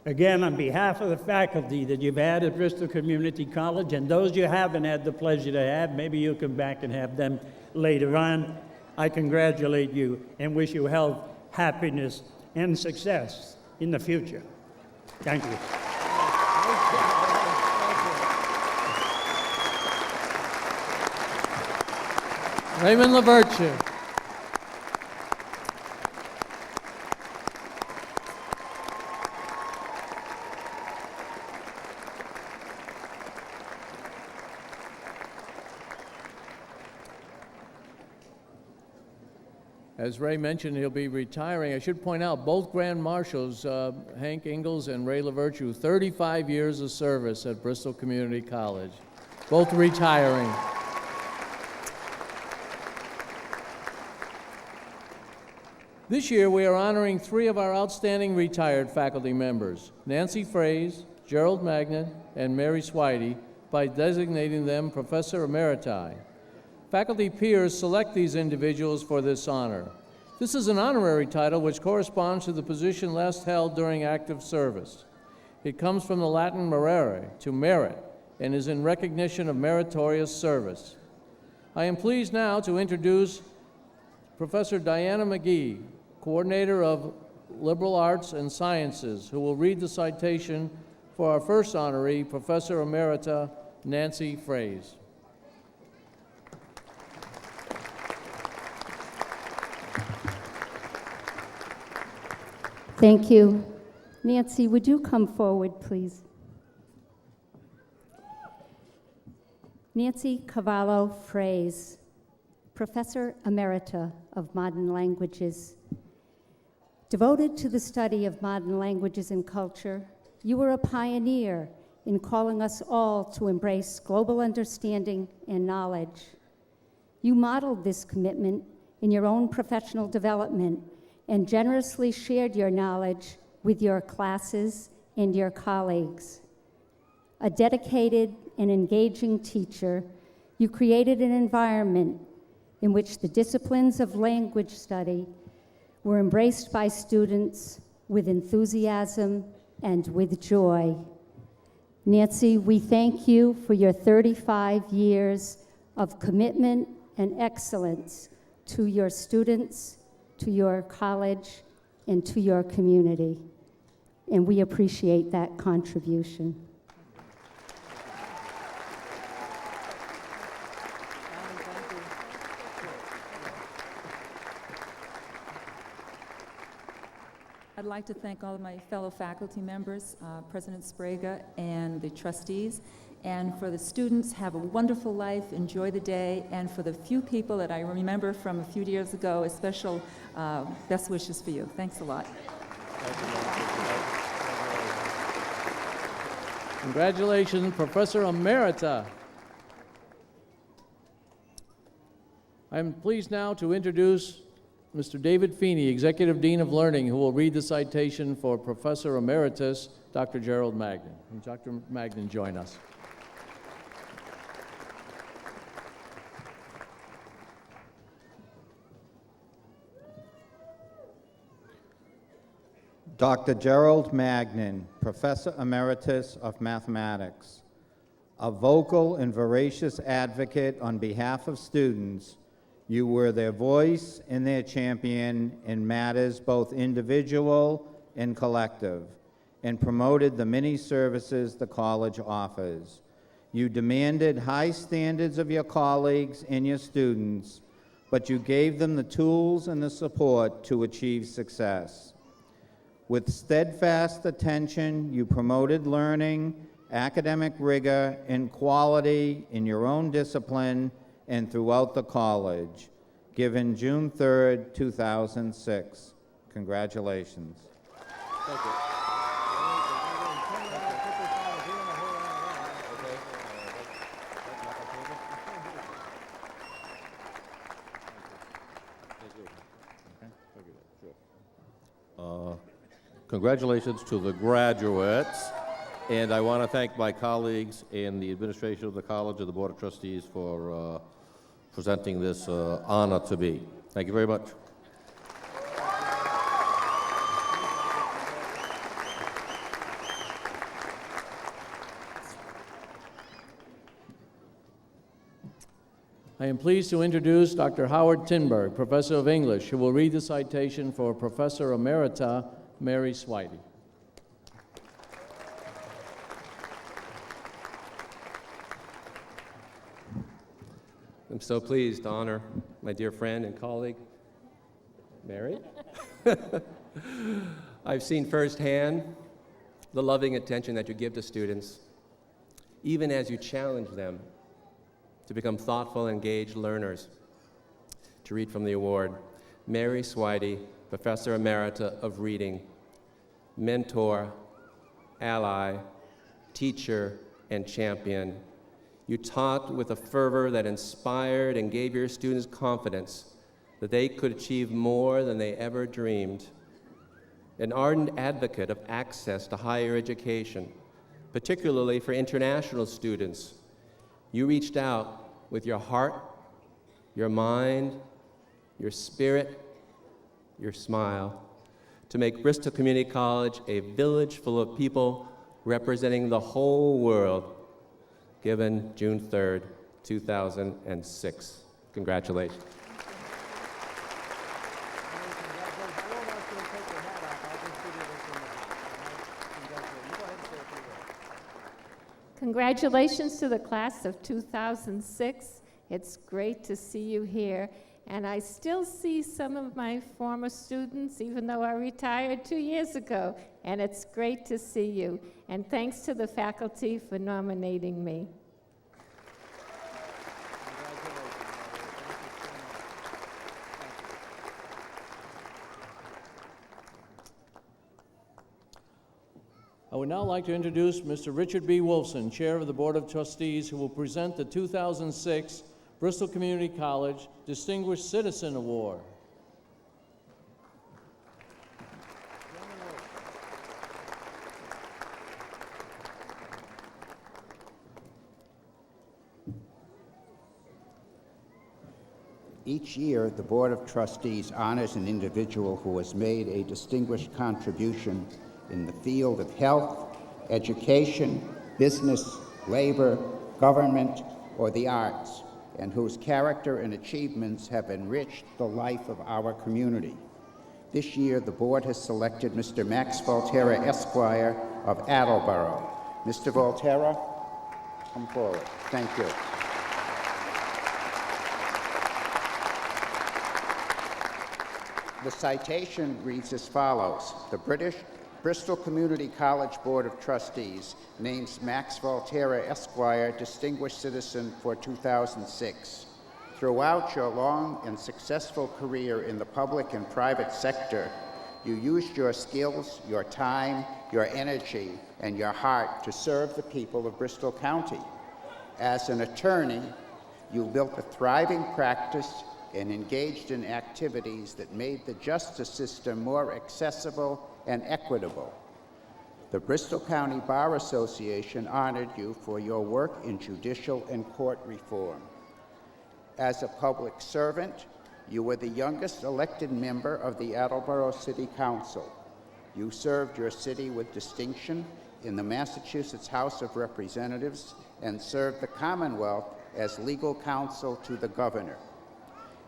Again, on behalf of the faculty that you've had at Bristol Community College and those you haven't had the pleasure to have, maybe you'll come back and have them later on, I congratulate you and wish you health, happiness, and success in the future. Thank you. Raymond LaVertue. As Ray mentioned, he'll be retiring. I should point out both Grand Marshals, Hank Ingalls and Ray LaVertue, 35 years of service at Bristol Community College, both retiring. This year, we are honoring 3 of our outstanding retired faculty members, Nancy Fraze, Gerald Magnet, and Mary Swidey, by designating them Professor Emeriti. Faculty peers select these individuals for this honor. This is an honorary title which corresponds to the position last held during active service. It comes from the Latin merere, to merit, and is in recognition of meritorious service. I am pleased now to introduce Professor Diana McGee, Coordinator of Liberal Arts and Sciences, who will read the citation for our first honoree, Professor Emerita Nancy Fraze. Thank you. Nancy, would you come forward, please? Nancy Cavallo Fraze, Professor Emerita of Modern Languages. Devoted to the study of modern languages and culture, you were a pioneer in calling us all to embrace global understanding and knowledge. You modeled this commitment in your own professional development and generously shared your knowledge with your classes and your colleagues. A dedicated and engaging teacher, you created an environment in which the disciplines of language study were embraced by students with enthusiasm and with joy. Nancy, we thank you for your 35 years of commitment and excellence to your students, to your college, and to your community. And we appreciate that contribution. I'd like to thank all of my fellow faculty members, President Sprague and the trustees. And for the students, have a wonderful life, enjoy the day. And for the few people that I remember from a few years ago, a special best wishes for you. Thanks a lot. Congratulations, Professor Emerita. I'm pleased now to introduce Mr. David Feeney, Executive Dean of Learning, who will read the citation for Professor Emeritus Dr. Gerald Magnan. And Dr. Magnan, join us. Dr. Gerald Magnan, Professor Emeritus of Mathematics, a vocal and voracious advocate on behalf of students, you were their voice and their champion in matters both individual and collective, and promoted the many services the college offers. You demanded high standards of your colleagues and your students, but you gave them the tools and the support to achieve success. With steadfast attention, you promoted learning, academic rigor, and quality in your own discipline and throughout the college. Given June 3rd, 2006. Congratulations. Thank you. Congratulations to the graduates, and I want to thank my colleagues and the administration of the college and the Board of Trustees for presenting this honor to me. Thank you very much. I am pleased to introduce Dr. Howard Tinberg, Professor of English, who will read the citation for Professor Emerita Mary Swidey. I'm so pleased to honor my dear friend and colleague, Mary. I've seen firsthand the loving attention that you give to students, even as you challenge them to become thoughtful, engaged learners. To read from the award, Mary Swidey, Professor Emerita of Reading, mentor, ally, teacher, and champion. You taught with a fervor that inspired and gave your students confidence that they could achieve more than they ever dreamed. An ardent advocate of access to higher education, particularly for international students, you reached out with your heart, your mind, your spirit, your smile, to make Bristol Community College a village full of people representing the whole world, given June 3rd, 2006. Congratulations. Congratulations to the class of 2006. It's great to see you here. And I still see some of my former students, even though I retired 2 years ago. And it's great to see you. And thanks to the faculty for nominating me. I would now like to introduce Mr. Richard B. Wolfson, Chair of the Board of Trustees, who will present the 2006 Bristol Community College Distinguished Citizen Award. Each year, the Board of Trustees honors an individual who has made a distinguished contribution in the field of health, education, business, labor, government, or the arts, and whose character and achievements have enriched the life of our community. This year, the board has selected Mr. Max Volterra, Esquire of Attleboro. Mr. Volterra, come forward. Thank you. The citation reads as follows. The Bristol Community College Board of Trustees names Max Volterra, Esquire, Distinguished Citizen for 2006. Throughout your long and successful career in the public and private sector, you used your skills, your time, your energy, and your heart to serve the people of Bristol County. As an attorney, you built a thriving practice and engaged in activities that made the justice system more accessible and equitable. The Bristol County Bar Association honored you for your work in judicial and court reform. As a public servant, you were the youngest elected member of the Attleboro City Council. You served your city with distinction in the Massachusetts House of Representatives and served the Commonwealth as legal counsel to the governor.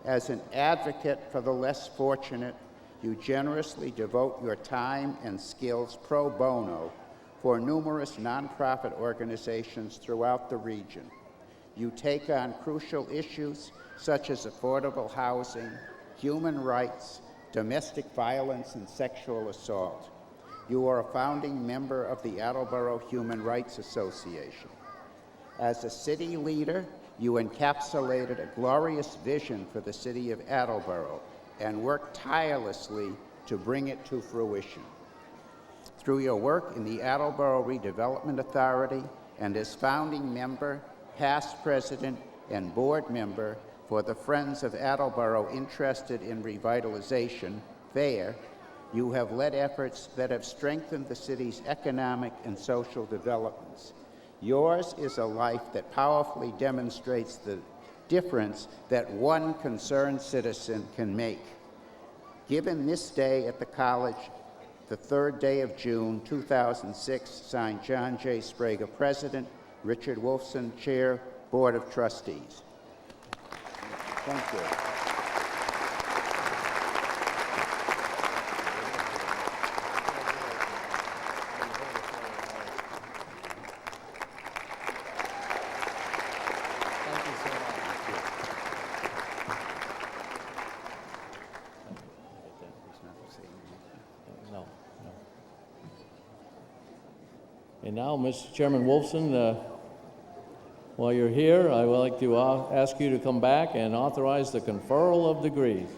As an advocate for the less fortunate, you generously devote your time and skills pro bono for numerous nonprofit organizations throughout the region. You take on crucial issues such as affordable housing, human rights, domestic violence, and sexual assault. You are a founding member of the Attleboro Human Rights Association. As a city leader, you encapsulated a glorious vision for the city of Attleboro and worked tirelessly to bring it to fruition. Through your work in the Attleboro Redevelopment Authority and as founding member, past president, and board member for the Friends of Attleboro Interested in Revitalization, FAIR, you have led efforts that have strengthened the city's economic and social developments. Yours is a life that powerfully demonstrates the difference that one concerned citizen can make. Given this day at the college, the 3rd day of June 2006, signed John J. Sprague, President, Richard Wolfson, Chair, Board of Trustees. Thank you. And now, Mr. Chairman Wolfson, while you're here, I would like to ask you to come back and authorize the conferral of degrees.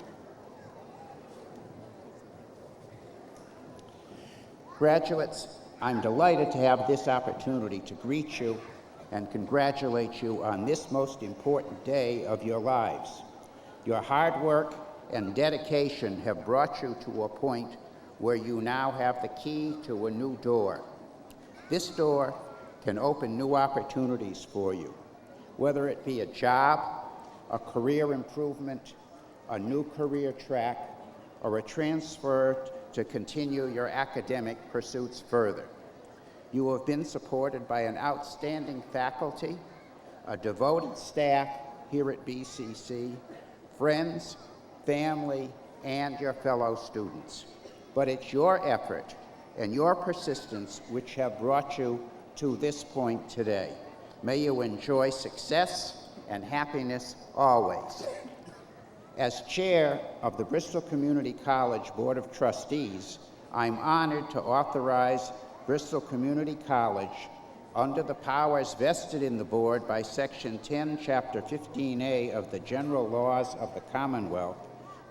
Graduates, I'm delighted to have this opportunity to greet you and congratulate you on this most important day of your lives. Your hard work and dedication have brought you to a point where you now have the key to a new door. This door can open new opportunities for you, whether it be a job, a career improvement, a new career track, or a transfer to continue your academic pursuits further. You have been supported by an outstanding faculty, a devoted staff here at BCC, friends, family, and your fellow students. But it's your effort and your persistence which have brought you to this point today. May you enjoy success and happiness always. As chair of the Bristol Community College Board of Trustees, I'm honored to authorize Bristol Community College, under the powers vested in the board by Section 10, Chapter 15A of the General Laws of the Commonwealth,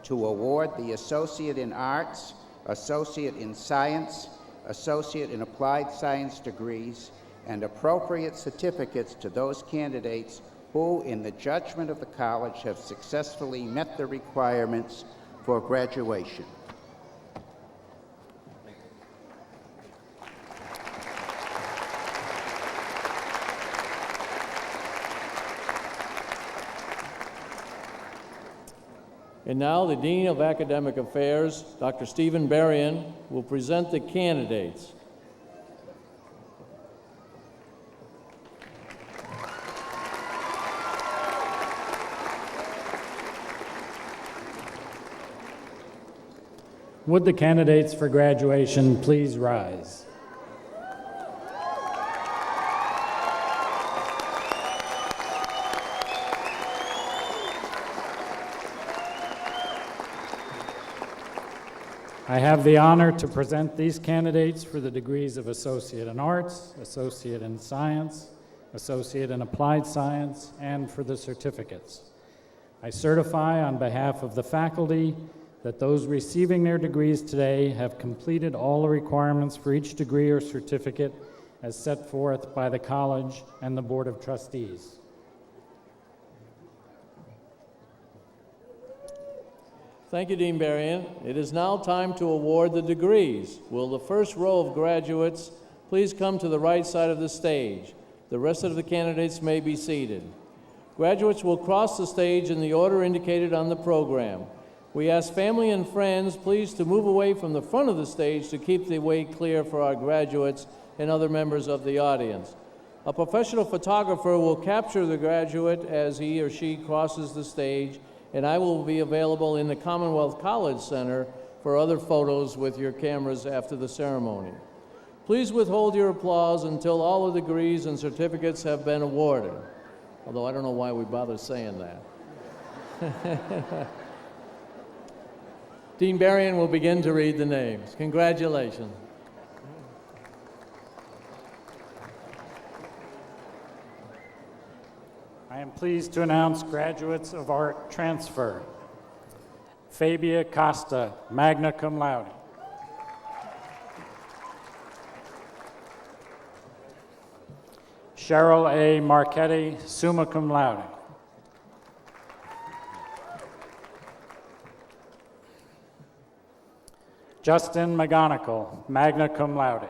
to award the Associate in Arts, Associate in Science, Associate in Applied Science degrees, and appropriate certificates to those candidates who, in the judgment of the college, have successfully met the requirements for graduation. And now the Dean of Academic Affairs, Dr. Stephen Berrien, will present the candidates. Would the candidates for graduation please rise? I have the honor to present these candidates for the degrees of Associate in Arts, Associate in Science, Associate in Applied Science, and for the certificates. I certify on behalf of the faculty that those receiving their degrees today have completed all the requirements for each degree or certificate as set forth by the college and the Board of Trustees. Thank you, Dean Berrien. It is now time to award the degrees. Will the first row of graduates please come to the right side of the stage? The rest of the candidates may be seated. Graduates will cross the stage in the order indicated on the program. We ask family and friends please to move away from the front of the stage to keep the way clear for our graduates and other members of the audience. A professional photographer will capture the graduate as he or she crosses the stage, and I will be available in the Commonwealth College Center for other photos with your cameras after the ceremony. Please withhold your applause until all the degrees and certificates have been awarded, although I don't know why we bother saying that. Dean Berrien will begin to read the names. Congratulations. I am pleased to announce graduates of art transfer. Fabia Costa, magna cum laude. Cheryl A. Marchetti, summa cum laude. Justin McGonigal, magna cum laude.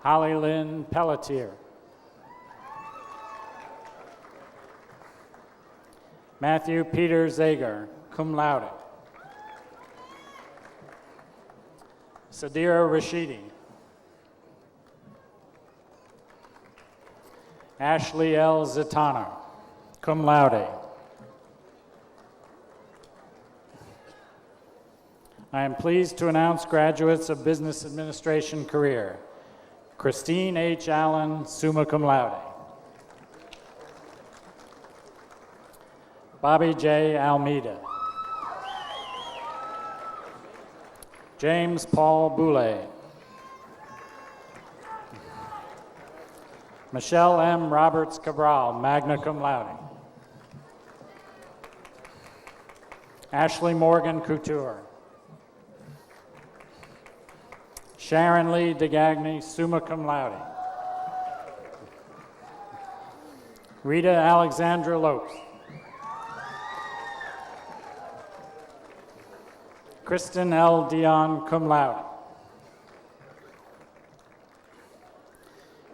Holly Lynn Pelletier. Matthew Peter Zager, cum laude. Sadira Rashidi. Ashley L. Zitano, cum laude. I am pleased to announce graduates of Business Administration career. Christine H. Allen, summa cum laude. Bobby J. Almeida. James Paul Boulay. Michelle M. Roberts Cabral, magna cum laude. Ashley Morgan Couture. Sharon Lee DeGagny, summa cum laude. Rita Alexandra Lopes. Kristen L. Dion, cum laude.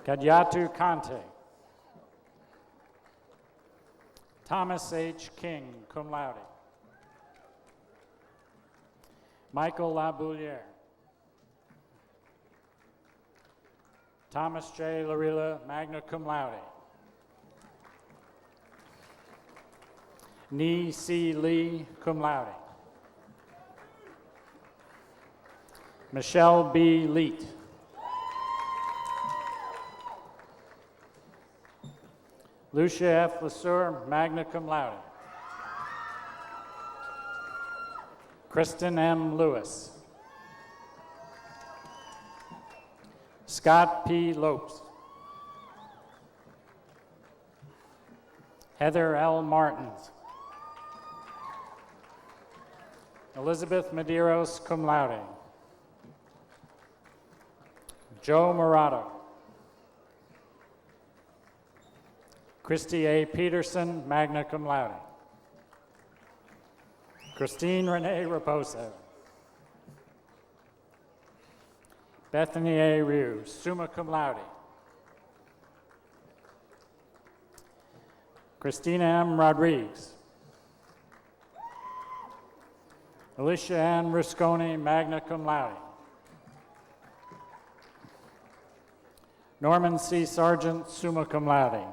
Kadyatu Kante. Thomas H. King, cum laude. Michael Labouliere. Thomas J. Larilla, magna cum laude. Nee C. Lee, cum laude. Michelle B. Leet. Lucia F. Lesueur, magna cum laude. Kristen M. Lewis. Scott P. Lopes. Heather L. Martins. Elizabeth Medeiros, cum laude. Joe Murato. Christy A. Peterson, magna cum laude. Christine Renee Raposo. Bethany A. Rue, summa cum laude. Christina M. Rodriguez. Alicia Ann Rusconi, magna cum laude. Norman C. Sargent, summa cum laude.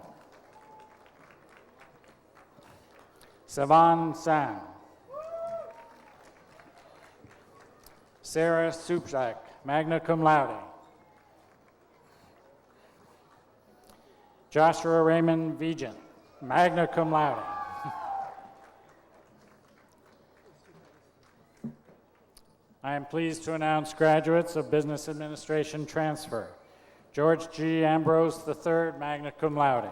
Savan Sam. Sarah Supchak, magna cum laude. Joshua Raymond Vigent, magna cum laude. I am pleased to announce graduates of Business Administration transfer. George G. Ambrose III, magna cum laude.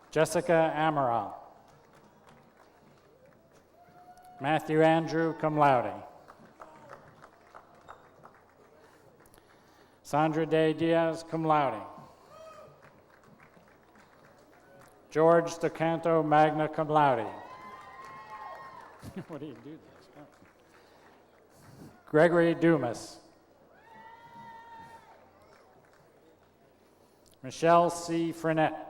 Jessica Amaral. Matthew Andrew, cum laude. Sandra Day Diaz, cum laude. George DeCanto, magna cum laude. What do you do this? Oh. Gregory Dumas. Michelle C. Frenette.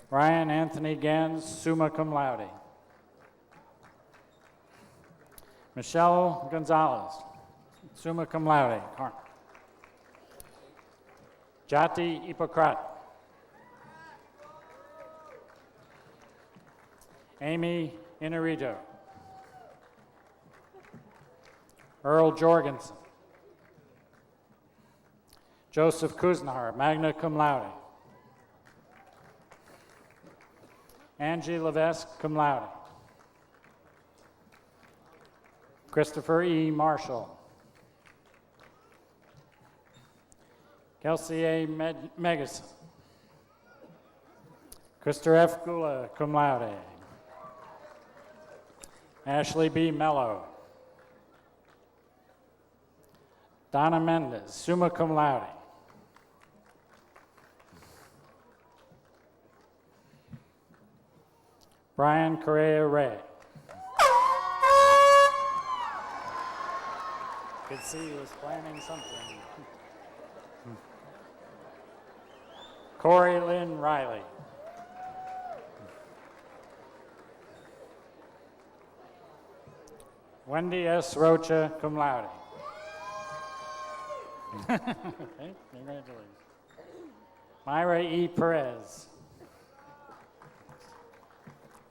Ryan Anthony Gans, summa cum laude. Michelle Gonzalez, summa cum laude. Jati Ipokrat. Amy Inarito. Earl Jorgensen. Joseph Kuznahar, magna cum laude. Angie Levesque, cum laude. Christopher E. Marshall. Kelsey A. Megason. Christopher F. Gula, cum laude. Ashley B. Mello. Donna Mendez, summa cum laude. Brian Correa Ray. Could see he was planning something. Corey Lynn Riley. Wendy S. Rocha, cum laude. Okay, congratulations. Myra E. Perez.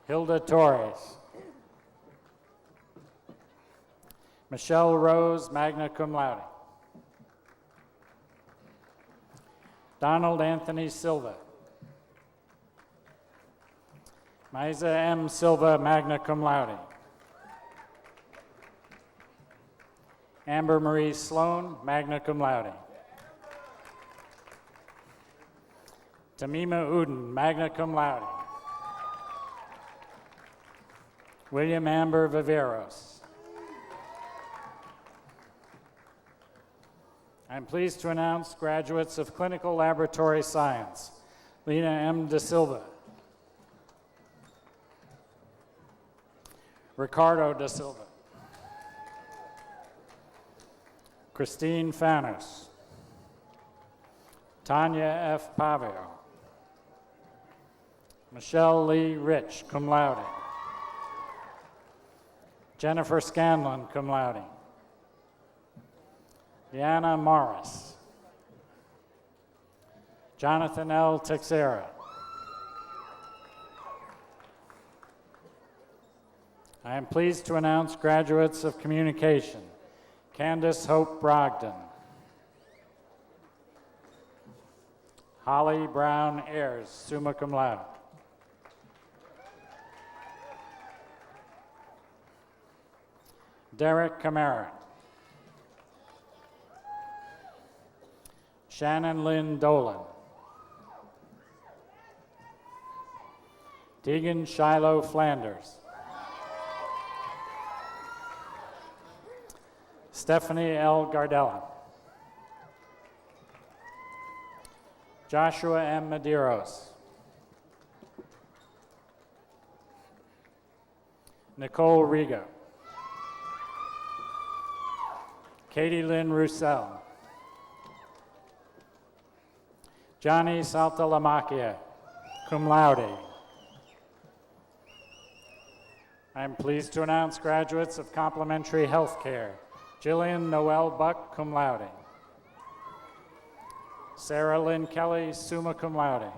Hilda Torres. Michelle Rose, magna cum laude. Donald Anthony Silva. Misa M. Silva, magna cum laude. Amber Marie Sloan, magna cum laude. Tamima Uden, magna cum laude. William Amber Viveros. I'm pleased to announce graduates of Clinical Laboratory Science. Lena M. De Silva. Ricardo De Silva. Christine Fanos. Tanya F. Pavio. Michelle Lee Rich, cum laude. Jennifer Scanlon, cum laude. Deanna Morris. Jonathan L. Texera. I am pleased to announce graduates of communication. Candace Hope Brogdon. Holly Brown Ayers, summa cum laude. Derek Camara. Shannon Lynn Dolan. Deegan Shiloh Flanders. Stephanie L. Gardella. Joshua M. Medeiros. Nicole Riga. Katie Lynn Roussel. Johnny Saltalamacchia, cum laude. I am pleased to announce graduates of complementary health care. Jillian Noel Buck, cum laude. Sarah Lynn Kelly, summa cum laude.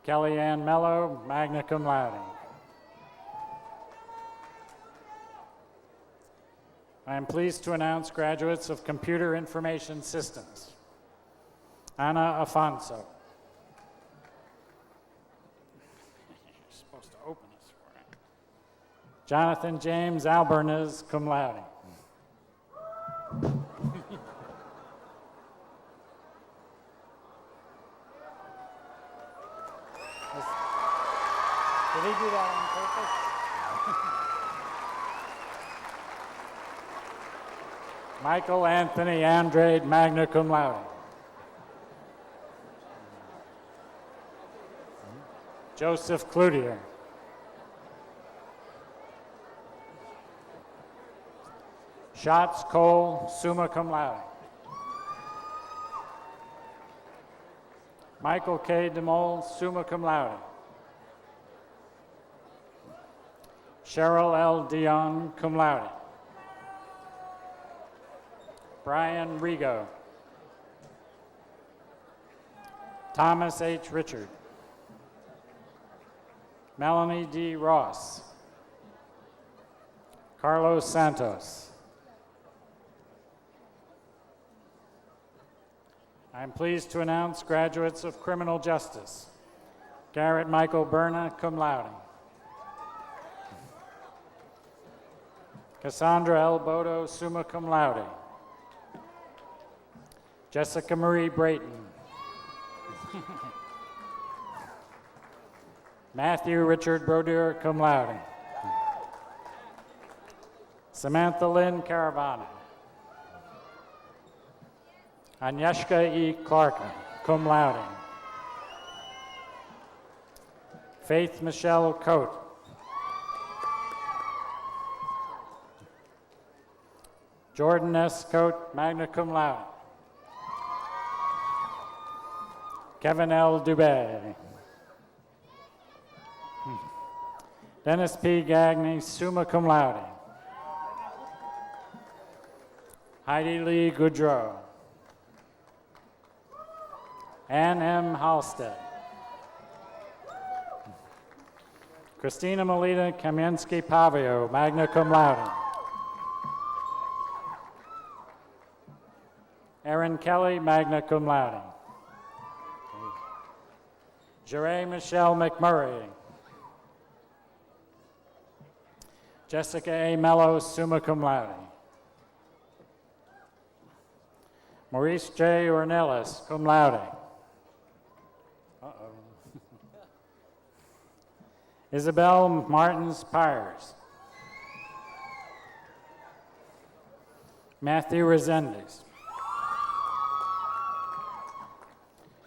Kelly Ann Mello, magna cum laude. I am pleased to announce graduates of Computer Information Systems. Ana Afonso. You're supposed to open this for him. Jonathan James Albernes, cum laude. Did he do that on purpose? Michael Anthony Andrade, magna cum laude. Joseph Cloutier. Schatz Cole, summa cum laude. Michael K. DeMol, summa cum laude. Cheryl L. Dion, cum laude. Brian Rigo. Thomas H. Richard. Melanie D. Ross. Carlos Santos. I am pleased to announce graduates of Criminal Justice. Garrett Michael Berna, cum laude. Cassandra L. Bodo, summa cum laude. Jessica Marie Brayton. Matthew Richard Brodeur, cum laude. Samantha Lynn Caravana. Agnieszka E. Clark, cum laude. Faith Michelle Coate. Jordan S. Coate, magna cum laude. Kevin L. Dubé. Dennis P. Gagney, summa cum laude. Heidi Lee Goudreau. Ann M. Halstead. Christina Melita Kamiensky Pavio, magna cum laude. Erin Kelly, magna cum laude. Jeray Michelle McMurray. Jessica A. Mello, summa cum laude. Maurice J. Ornelas, cum laude. Isabel Martins Pyres. Matthew Resendez.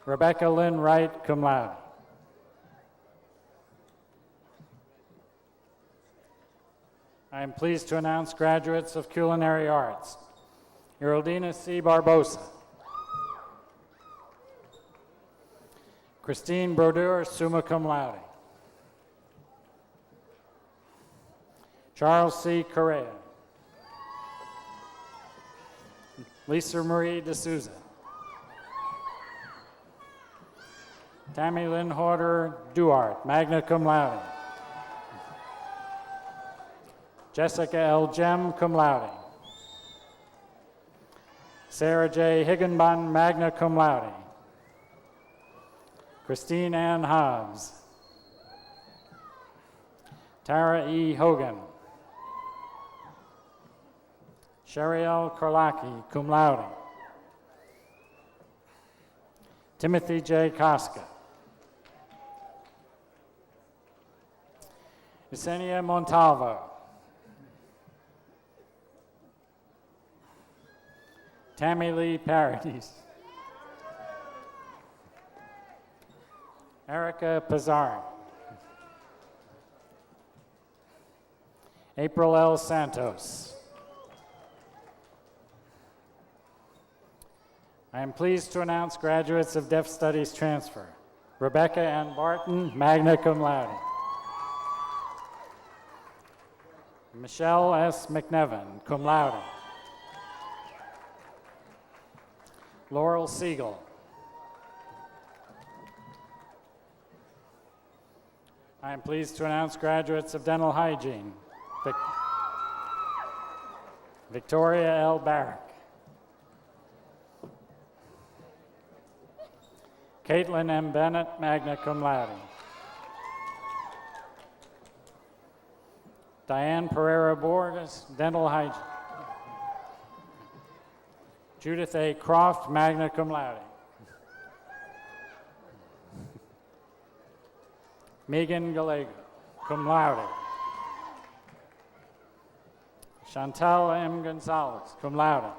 Rebecca Lynn Wright, cum laude. I am pleased to announce graduates of Culinary Arts. Geraldina C. Barbosa. Christine Brodeur, summa cum laude. Charles C. Correa. Lisa Marie D'Souza. Tammy Lynn Horder Duarte, magna cum laude. Jessica L. Jem, cum laude. Sarah J. Higginbon, magna cum laude. Christine Ann Hobbs. Tara E. Hogan. Sherry L. Korlaki, cum laude. Timothy J. Koska. Yesenia Montalvo. Tammy Lee Paradis. Erica Pizarro. April L. Santos. I am pleased to announce graduates of Deaf Studies Transfer. Rebecca Ann Barton, magna cum laude. Michelle S. McNevin, cum laude. Laurel Siegel. I am pleased to announce graduates of dental hygiene. Victoria L. Barrick. Caitlin M. Bennett, magna cum laude. Diane Pereira Borges, dental hygiene. Judith A. Croft, magna cum laude. Megan Gallego, cum laude. Chantal M. Gonzalez, cum laude.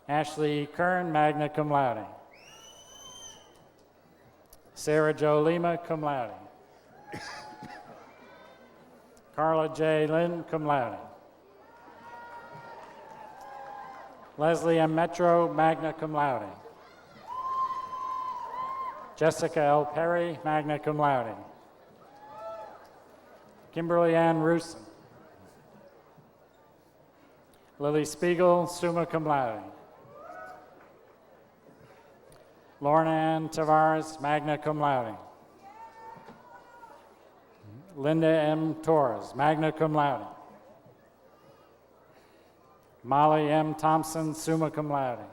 Ashley Kern, magna cum laude. Sarah Jo Lima, cum laude. Carla J. Lynn, cum laude. Leslie M. Metro, magna cum laude. Jessica L. Perry, magna cum laude. Kimberly Ann Rusin. Lily Spiegel, summa cum laude. Lorna Ann Tavares, magna cum laude. Linda M. Torres, magna cum laude. Molly M. Thompson, summa cum laude.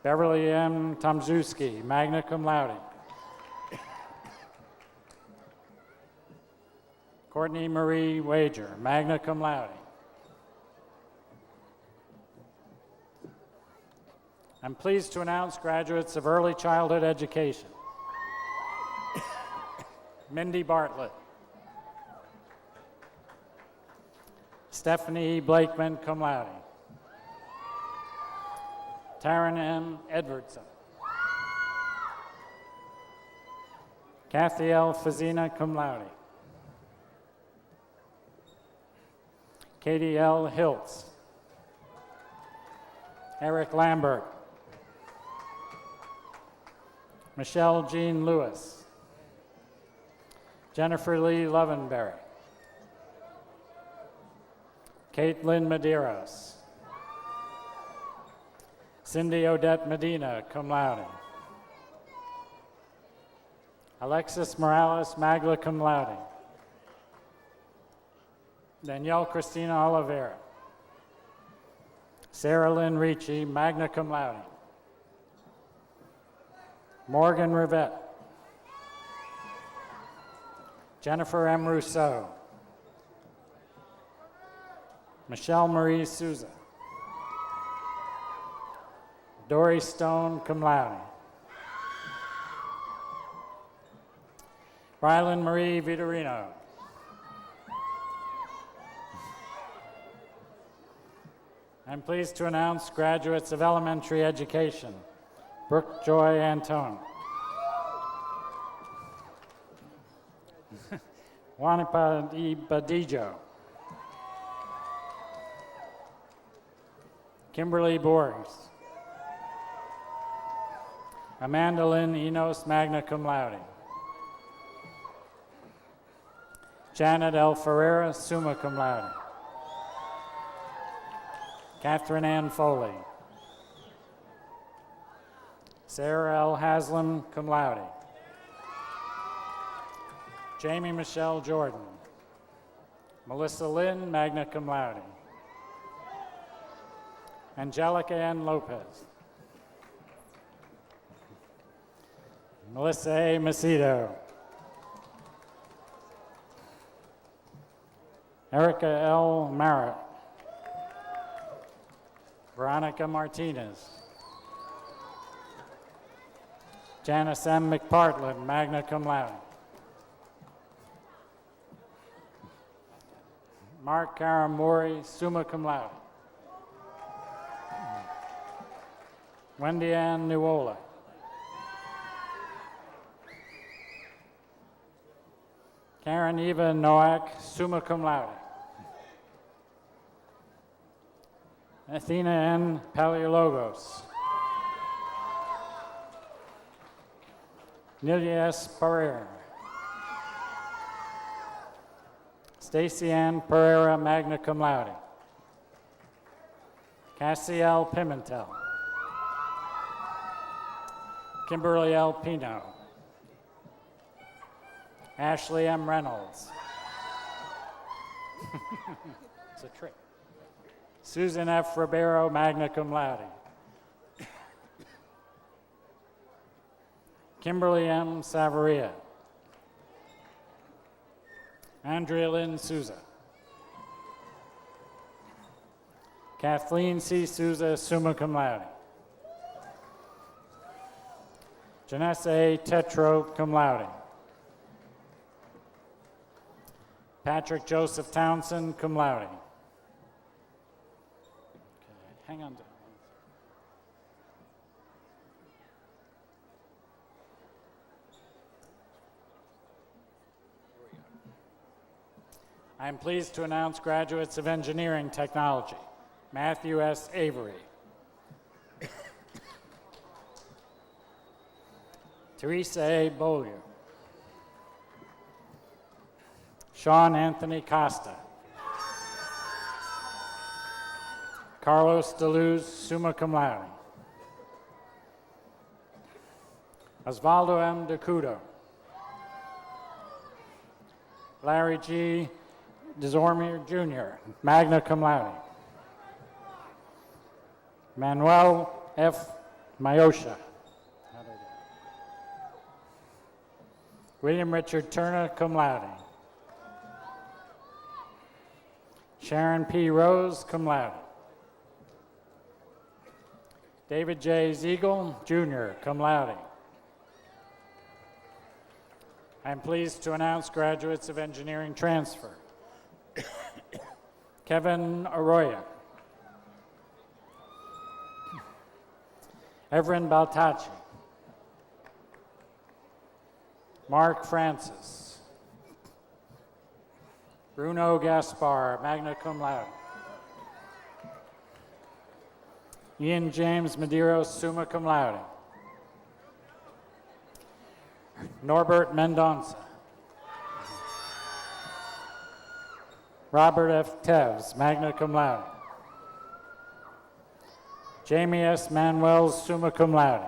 Beverly M. Tomzewski, magna cum laude. Courtney Marie Wager, magna cum laude. I'm pleased to announce graduates of early childhood education. Mindy Bartlett. Stephanie Blakeman, cum laude. Taryn M. Edwardson. Kathy L. Fazina, cum laude. Katie L. Hiltz. Eric Lambert. Michelle Jean Lewis. Jennifer Lee Lovenberry. Caitlin Medeiros. Cindy Odette Medina, cum laude. Alexis Morales, magna cum laude. Danielle Christina Oliveira. Sarah Lynn Ricci, magna cum laude. Morgan Rivette. Jennifer M. Rousseau. Michelle Marie Souza. Dory Stone, cum laude. Rylan Marie Vitorino. I'm pleased to announce graduates of elementary education. Brooke Joy Antone. Wanipa Badijo. Kimberly Borges. Amanda Lynn Enos, magna cum laude. Janet L. Ferreira, summa cum laude. Catherine Ann Foley. Sarah L. Haslam, cum laude. Jamie Michelle Jordan. Melissa Lynn, magna cum laude. Angelica N. Lopez. Melissa A. Macedo. Erica L. Merritt. Veronica Martinez. Janice M. McPartland, magna cum laude. Mark Caramori, summa cum laude. Wendy Ann Nuola. Karen Eva Noack, summa cum laude. Athena N. Paleologos. Nilia S. Pereira. Stacy Ann Pereira, magna cum laude. Cassie L. Pimentel. Kimberly L. Pino. Ashley M. Reynolds. It's a trick. Susan F. Ribeiro, magna cum laude. Kimberly M. Savaria. Andrea Lynn Souza. Kathleen C. Souza, summa cum laude. Janessa A. Tetro, cum laude. Patrick Joseph Townsend, cum laude. Okay, hang on. I am pleased to announce graduates of engineering technology. Matthew S. Avery. Teresa A. Beaulieu. Sean Anthony Costa. Carlos DeLuz, summa cum laude. Osvaldo M. DeCudo. Larry G. Desormier Jr., magna cum laude. Manuel F. Mayosha. William Richard Turner, cum laude. Sharon P. Rose, cum laude. David J. Ziegel, Jr., cum laude. I am pleased to announce graduates of engineering transfer. Kevin Arroyo. Evren Baltacci. Mark Francis. Bruno Gaspar, magna cum laude. Ian James Medeiros, summa cum laude. Norbert Mendonça. Robert F. Teves, magna cum laude. Jamie S. Manuels, summa cum laude.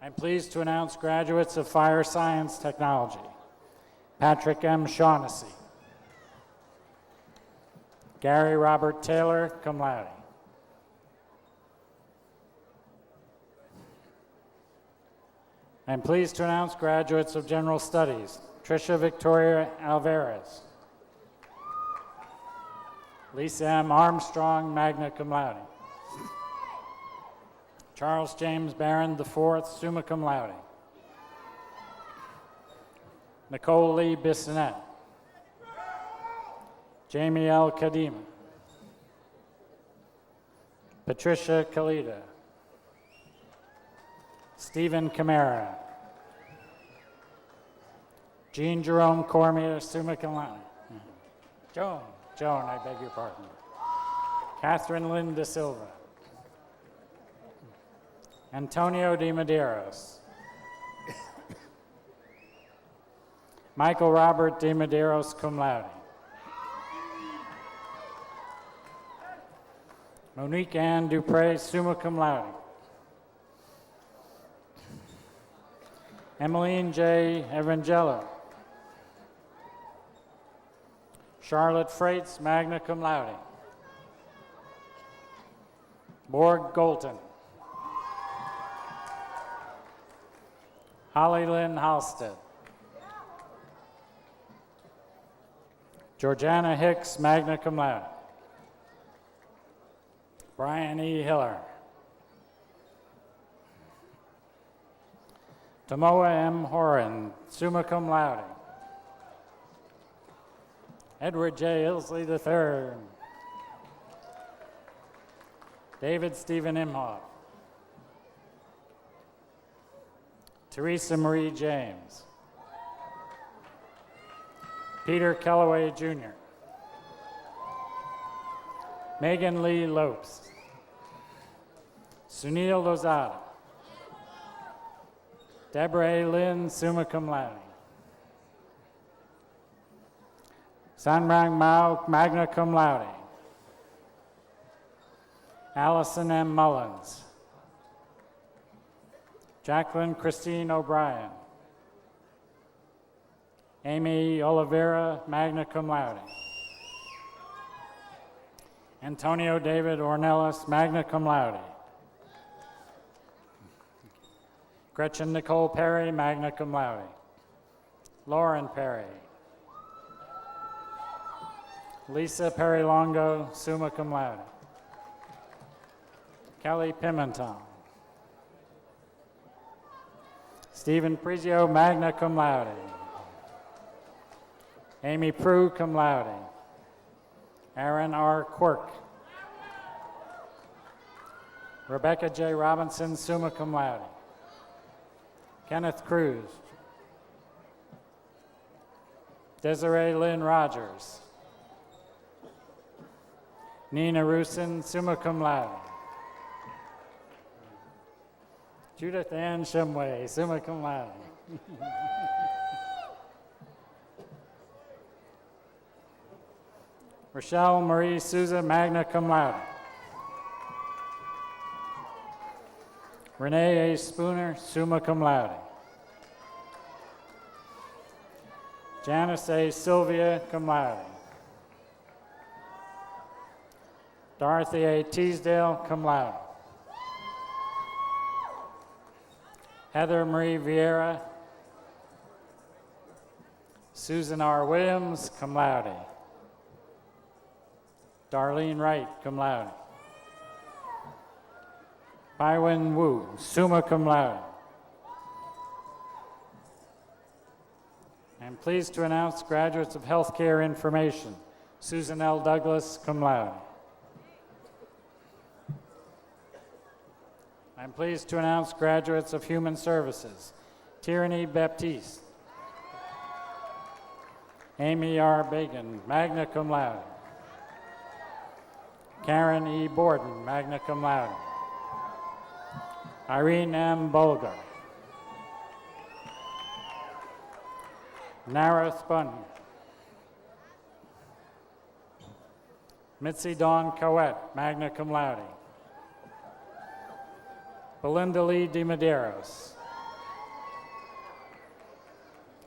I'm pleased to announce graduates of Fire Science Technology. Patrick M. Shaughnessy. Gary Robert Taylor, cum laude. I'm pleased to announce graduates of General Studies. Tricia Victoria Alvarez. Lisa M. Armstrong, magna cum laude. Charles James Barron IV, summa cum laude. Nicole Lee Bissonette. Jamie L. Kadima. Patricia Kalita. Stephen Camara. Jean Jerome Cormier, summa cum laude. Joan, I beg your pardon. Catherine Lynn De Silva. Antonio de Medeiros. Michael Robert de Medeiros, cum laude. Monique Ann Dupre, summa cum laude. Emmeline J. Evangelo. Charlotte Freites, magna cum laude. Borg Golton. Holly Lynn Halstead. Georgiana Hicks, magna cum laude. Brian E. Hiller. Tomoa M. Horan, summa cum laude. Edward J. Ilsley III. David Stephen Imhoff. Teresa Marie James. Peter Kellaway Jr. Megan Lee Lopes. Sunil Lozada. Deborah A. Lynn, summa cum laude. Sanrang Mao, magna cum laude. Allison M. Mullins. Jacqueline Christine O'Brien. Amy Oliveira, magna cum laude. Antonio David Ornelas, magna cum laude. Gretchen Nicole Perry, magna cum laude. Lauren Perry. Lisa Perry Longo, summa cum laude. Kelly Pimentel. Stephen Prizio, magna cum laude. Amy Prue, cum laude. Aaron R. Quirk. Rebecca J. Robinson, summa cum laude. Kenneth Cruz. Desiree Lynn Rogers. Nina Rusin, summa cum laude. Judith Ann Shumway, summa cum laude. Rochelle Marie Souza, magna cum laude. Renee A. Spooner, summa cum laude. Janice A. Sylvia, cum laude. Dorothy A. Teasdale, cum laude. Heather Marie Vieira. Susan R. Williams, cum laude. Darlene Wright, cum laude. Baiwen Wu, summa cum laude. I'm pleased to announce graduates of Healthcare Information. Susan L. Douglas, cum laude. I'm pleased to announce graduates of Human Services. Tyranny Baptiste. Amy R. Bagan, magna cum laude. Karen E. Borden, magna cum laude. Irene M. Bolger. Nareth Bunn. Mitzi Dawn Cowett, magna cum laude. Belinda Lee de Medeiros.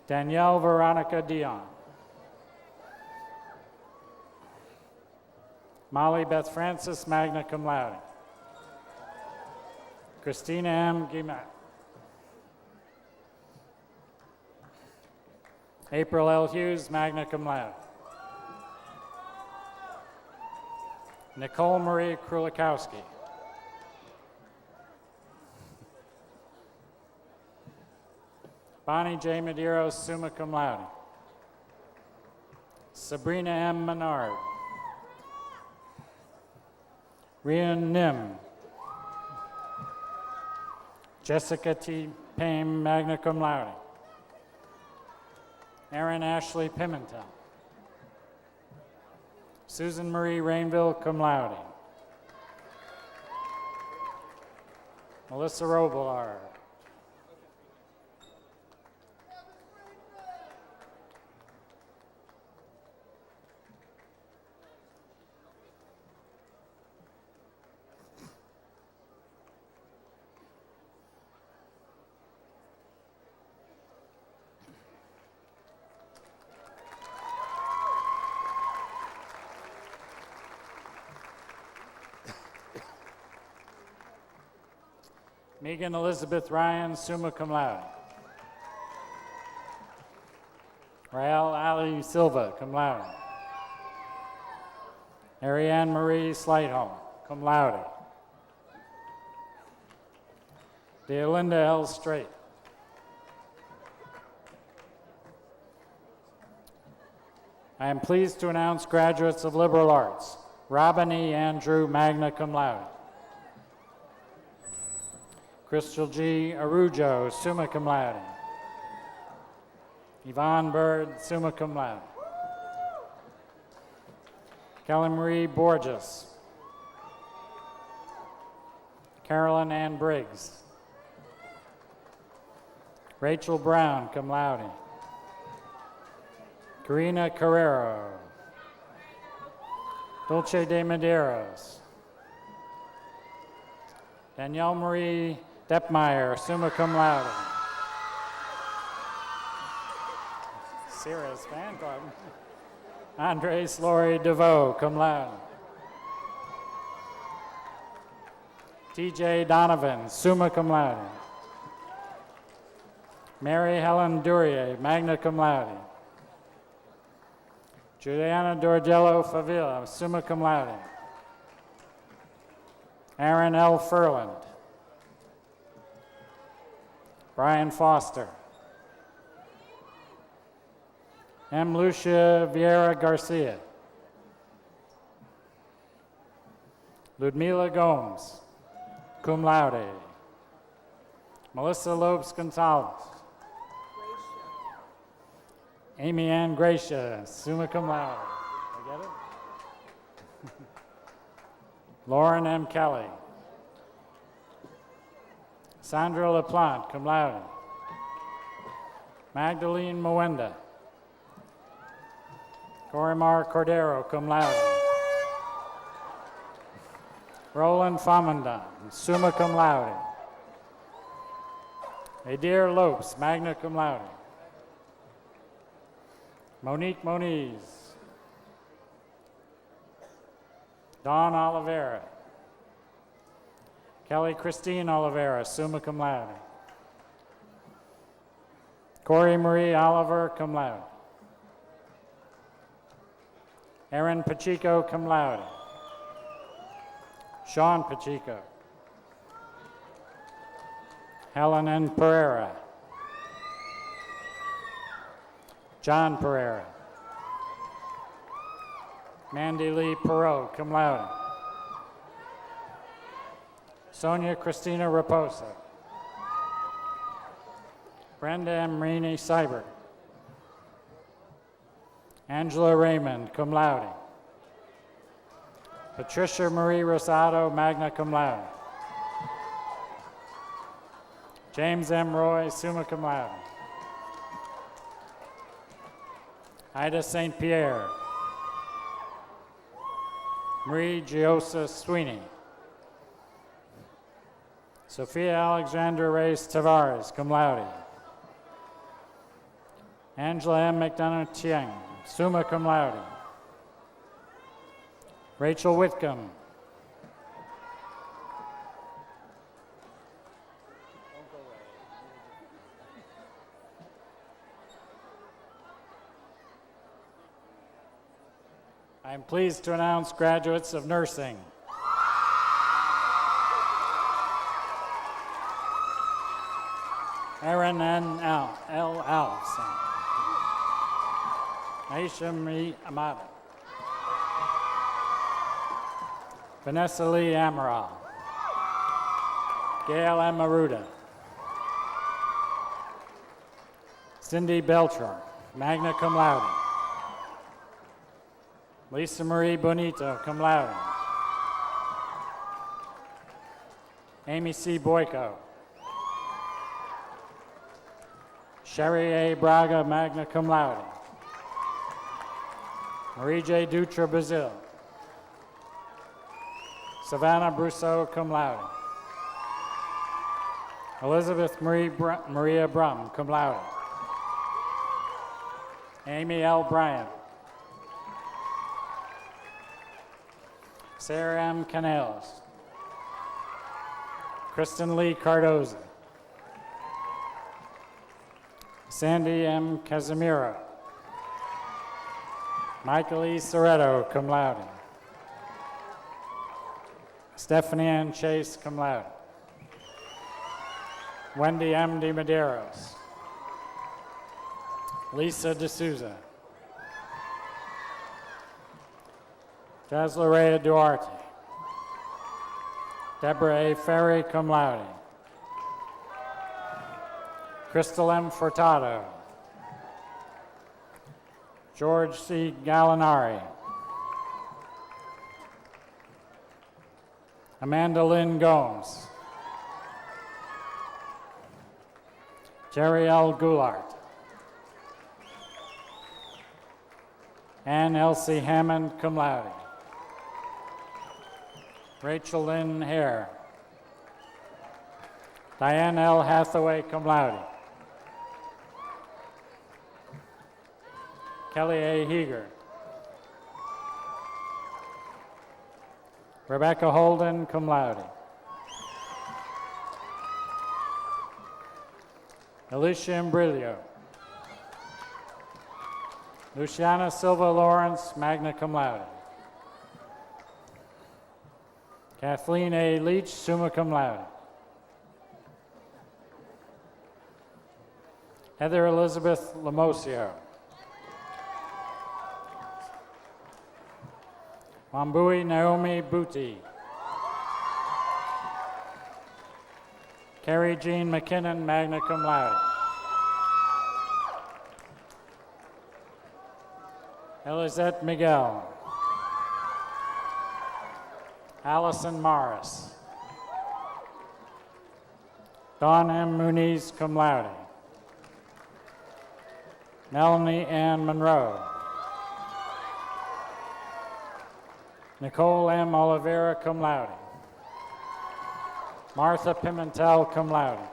Danielle Veronica Dion. Molly Beth Francis, magna cum laude. Christina M. Guimat. April L. Hughes, magna cum laude. Nicole Marie Krulikowski. Bonnie J. Medeiros, summa cum laude. Sabrina M. Menard. Rian Nim. Jessica T. Payne, magna cum laude. Erin Ashley Pimentel. Susan Marie Rainville, cum laude. Melissa Robillard. Megan Elizabeth Ryan, summa cum laude. Rael Ali Silva, cum laude. Ariane Marie Slightholm, cum laude. Deolinda L. Strait. I am pleased to announce graduates of liberal arts. Robin E. Andrew, magna cum laude. Crystal G. Arujo, summa cum laude. Yvonne Bird, summa cum laude. Kelly Marie Borges. Carolyn Ann Briggs. Rachel Brown, cum laude. Karina Carrero. Dulce de Medeiros. Danielle Marie Deppmeyer, summa cum laude. Sierra's fan club. Andres Laurie DeVoe, cum laude. TJ Donovan, summa cum laude. Mary Helen Durier, magna cum laude. Juliana Dorgello Favila, summa cum laude. Aaron L. Furland. Brian Foster. M. Lucia Vieira Garcia. Ludmila Gomes, cum laude. Melissa Lopes Gonzalez. Amy Ann Gracia, summa cum laude. I get it? Lauren M. Kelly. Sandra LaPlante, cum laude. Magdalene Moenda. Corimar Cordero, cum laude. Roland Fomendan, summa cum laude. Adair Lopes, magna cum laude. Monique Moniz. Dawn Oliveira. Kelly Christine Oliveira, summa cum laude. Corey Marie Oliver, cum laude. Erin Pacheco, cum laude. Sean Pacheco. Helen N. Pereira. John Pereira. Mandy Lee Perot, cum laude. Sonia Christina Raposa. Brenda M. Marini Seibert. Angela Raymond, cum laude. Patricia Marie Rosado, magna cum laude. James M. Roy, summa cum laude. Ida St. Pierre. Marie Giosa Sweeney. Sophia Alexandra Reyes Tavares, cum laude. Angela M. McDonough Chiang, summa cum laude. Rachel Whitcomb. I am pleased to announce graduates of nursing. Aaron N. L. Allison. Aisha Marie Amada. Vanessa Lee Amaral. Gail M. Aruda. Cindy Beltran, magna cum laude. Lisa Marie Bonito, cum laude. Amy C. Boyko. Sherry A. Braga, magna cum laude. Marie J. Dutra Brazil. Savannah Brousseau, cum laude. Elizabeth Maria Brum, cum laude. Amy L. Bryant. Sarah M. Canales. Kristen Lee Cardoza. Sandy M. Casimiro. Michael E. Soretto, cum laude. Stephanie Ann Chase, cum laude. Wendy M. De Medeiros. Lisa D'Souza. Jaslorea Duarte. Deborah A. Ferry, cum laude. Crystal M. Furtado. George C. Gallinari. Amanda Lynn Gomes. Jerry L. Goulart. Ann Elsie Hammond, cum laude. Rachel Lynn Hare. Diane L. Hathaway, cum laude. Kelly A. Heeger. Rebecca Holden, cum laude. Alicia Imbrillo. Luciana Silva Lawrence, magna cum laude. Kathleen A. Leach, summa cum laude. Heather Elizabeth Lamosio. Wambui Naomi Booty. Carrie Jean McKinnon, magna cum laude. Elizette Miguel. Allison Morris. Dawn M. Muniz, cum laude. Melanie Ann Monroe. Nicole M. Oliveira, cum laude. Martha Pimentel, cum laude.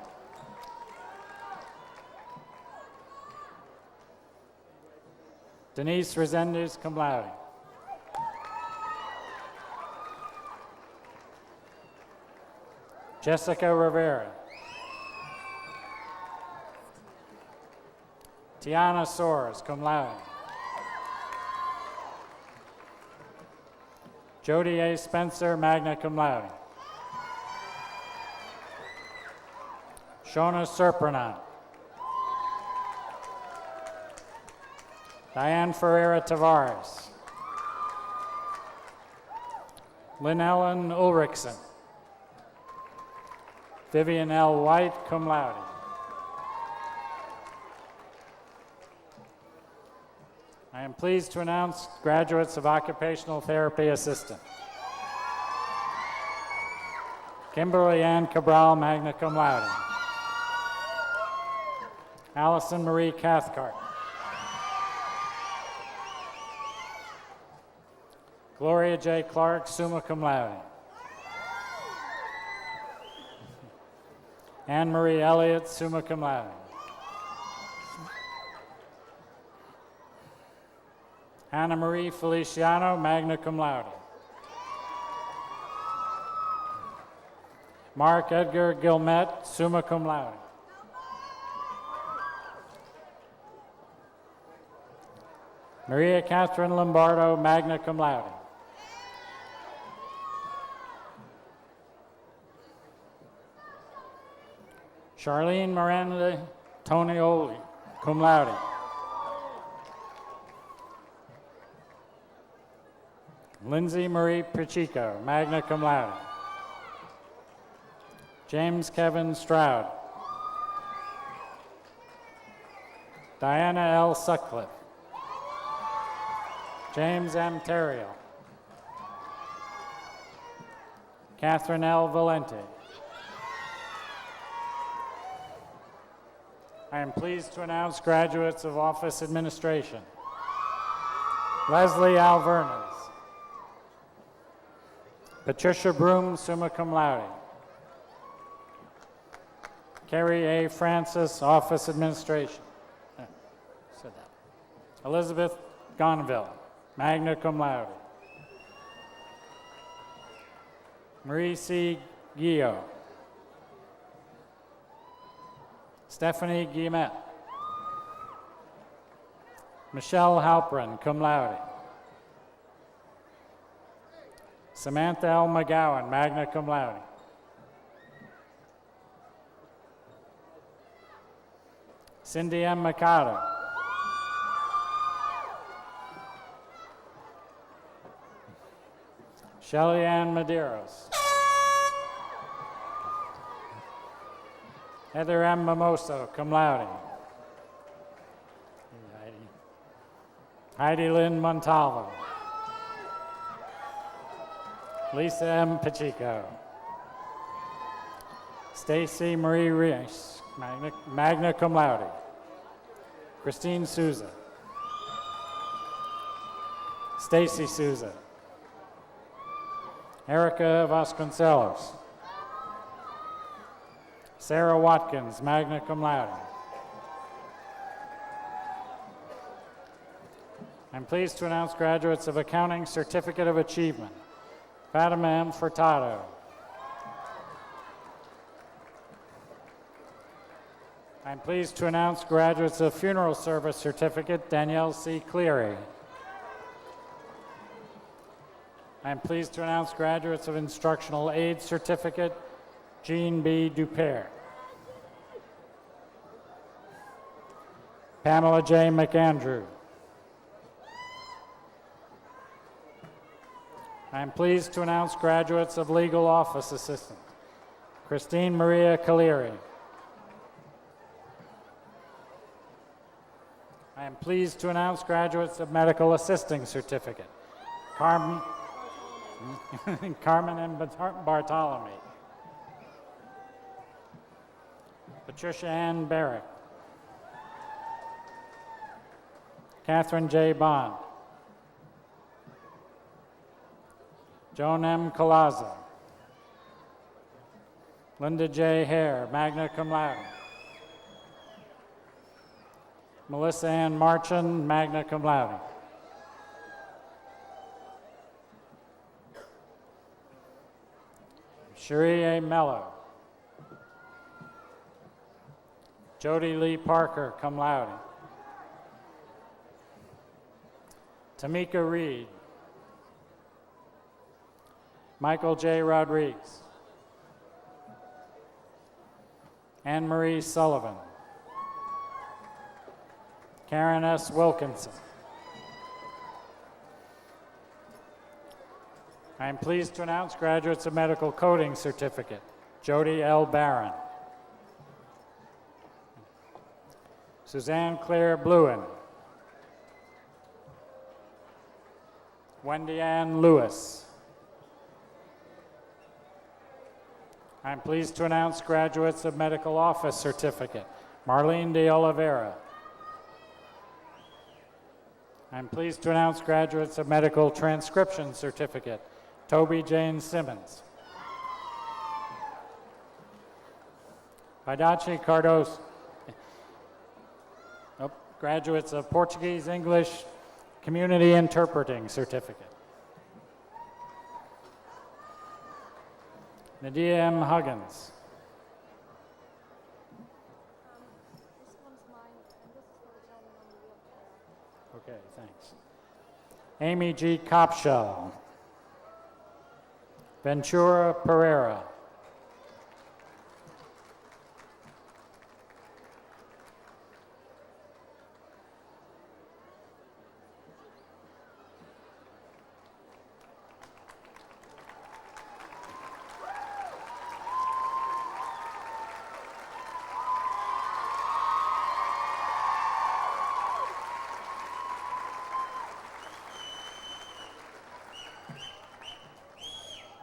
Denise Resendez, cum laude. Jessica Rivera. Tiana Soares, cum laude. Jody A. Spencer, magna cum laude. Shona Serpernant. Diane Ferreira Tavares. Lynn Ellen Ulrichsen. Vivian L. White, cum laude. I am pleased to announce graduates of Occupational Therapy Assistant. Kimberly Ann Cabral, magna cum laude. Allison Marie Cathcart. Gloria J. Clark, summa cum laude. Anne Marie Elliott, summa cum laude. Anna Marie Feliciano, magna cum laude. Mark Edgar Gilmet, summa cum laude. Maria Catherine Lombardo, magna cum laude. Charlene Miranda Tonioli, cum laude. Lindsay Marie Pacheco, magna cum laude. James Kevin Stroud. Diana L. Sutcliffe. James M. Terrio. Catherine L. Valente. I am pleased to announce graduates of Office Administration. Leslie Alvernes. Patricia Broom, summa cum laude. Carrie A. Francis, Office Administration. Said that. Elizabeth Gonville, magna cum laude. Marie C. Guillot. Stephanie Guillemette. Michelle Halprin, cum laude. Samantha L. McGowan, magna cum laude. Cindy M. Mikado. Shelley Ann Medeiros. Heather M. Mimoso, cum laude. Heidi Lynn Montalvo. Lisa M. Pacheco. Stacy Marie Reis, magna cum laude. Christine Souza. Stacy Souza. Erica Vasconcelos. Sarah Watkins, magna cum laude. I'm pleased to announce graduates of Accounting Certificate of Achievement. Fatima M. Furtado. I'm pleased to announce graduates of Funeral Service Certificate, Danielle C. Cleary. I'm pleased to announce graduates of Instructional Aid Certificate, Jean B. Dupere. Pamela J. McAndrew. I'm pleased to announce graduates of Legal Office Assistant, Christine Maria Caleri. I am pleased to announce graduates of Medical Assisting Certificate, Carmen and Bartolome. Patricia Ann Barrett. Catherine J. Bond. Joan M. Colaza. Linda J. Hare, magna cum laude. Melissa Ann Marchand, magna cum laude. Cherie A. Mello. Jody Lee Parker, cum laude. Tamika Reed. Michael J. Rodriguez. Anne Marie Sullivan. Karen S. Wilkinson. I am pleased to announce graduates of Medical Coding Certificate, Jody L. Barron. Suzanne Claire Bluen. Wendy Ann Lewis. I'm pleased to announce graduates of Medical Office Certificate, Marlene de Oliveira. I'm pleased to announce graduates of Medical Transcription Certificate, Toby Jane Simmons. Vaidachi Cardoso. Graduates of Portuguese English Community Interpreting Certificate. Nadia M. Huggins. This one's mine, and this is for the gentleman on the wheelchair. Okay, thanks. Amy G. Kopshell. Ventura Pereira.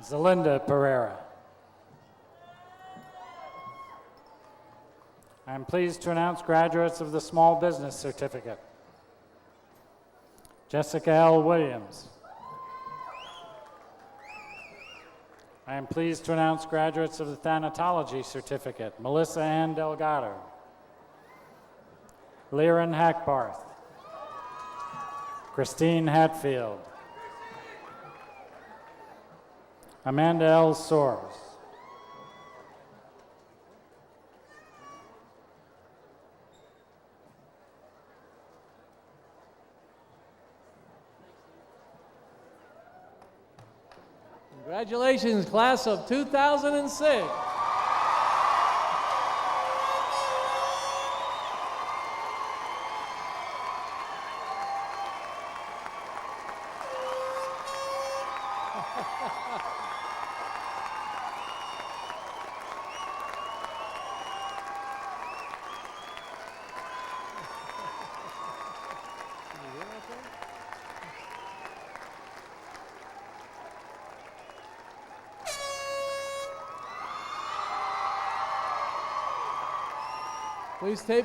Zelinda Pereira. I'm pleased to announce graduates of the Small Business Certificate. Jessica L. Williams. I am pleased to announce graduates of the Thanatology Certificate. Melissa Ann Delgado. Liren Hackbarth. Christine Hatfield. Amanda L. Soares. Congratulations, class of 2006.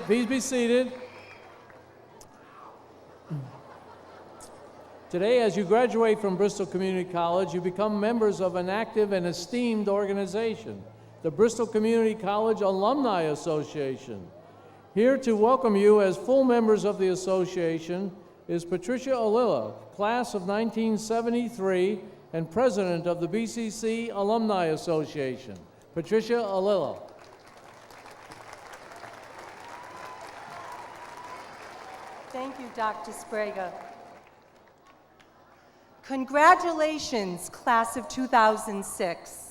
Please be seated. Today, as you graduate from Bristol Community College, you become members of an active and esteemed organization. the Bristol Community College Alumni Association. Here to welcome you as full members of the association is Patricia Olilla, class of 1973 and president of the BCC Alumni Association. Patricia Olilla. Thank you, Dr. Sprague. Congratulations, class of 2006.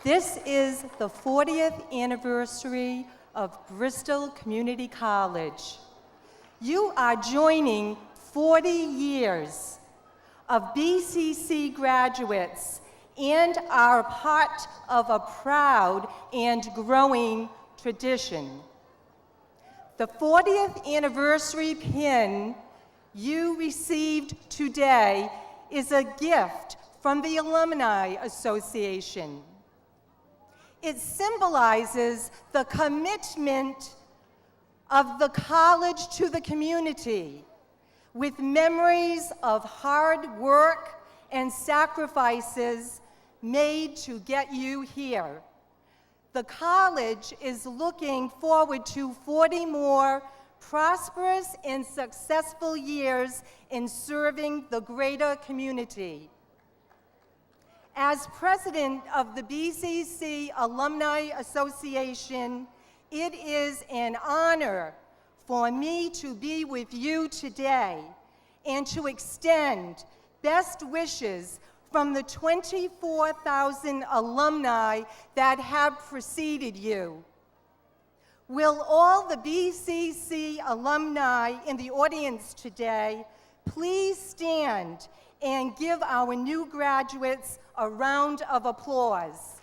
This is the 40th anniversary of Bristol Community College. You are joining 40 years of BCC graduates and are part of a proud and growing tradition. The 40th anniversary pin you received today is a gift from the Alumni Association. It symbolizes the commitment of the college to the community, with memories of hard work and sacrifices made to get you here. The college is looking forward to 40 more prosperous and successful years in serving the greater community. As president of the BCC Alumni Association, it is an honor for me to be with you today and to extend best wishes from the 24,000 alumni that have preceded you. Will all the BCC alumni in the audience today please stand and give our new graduates a round of applause.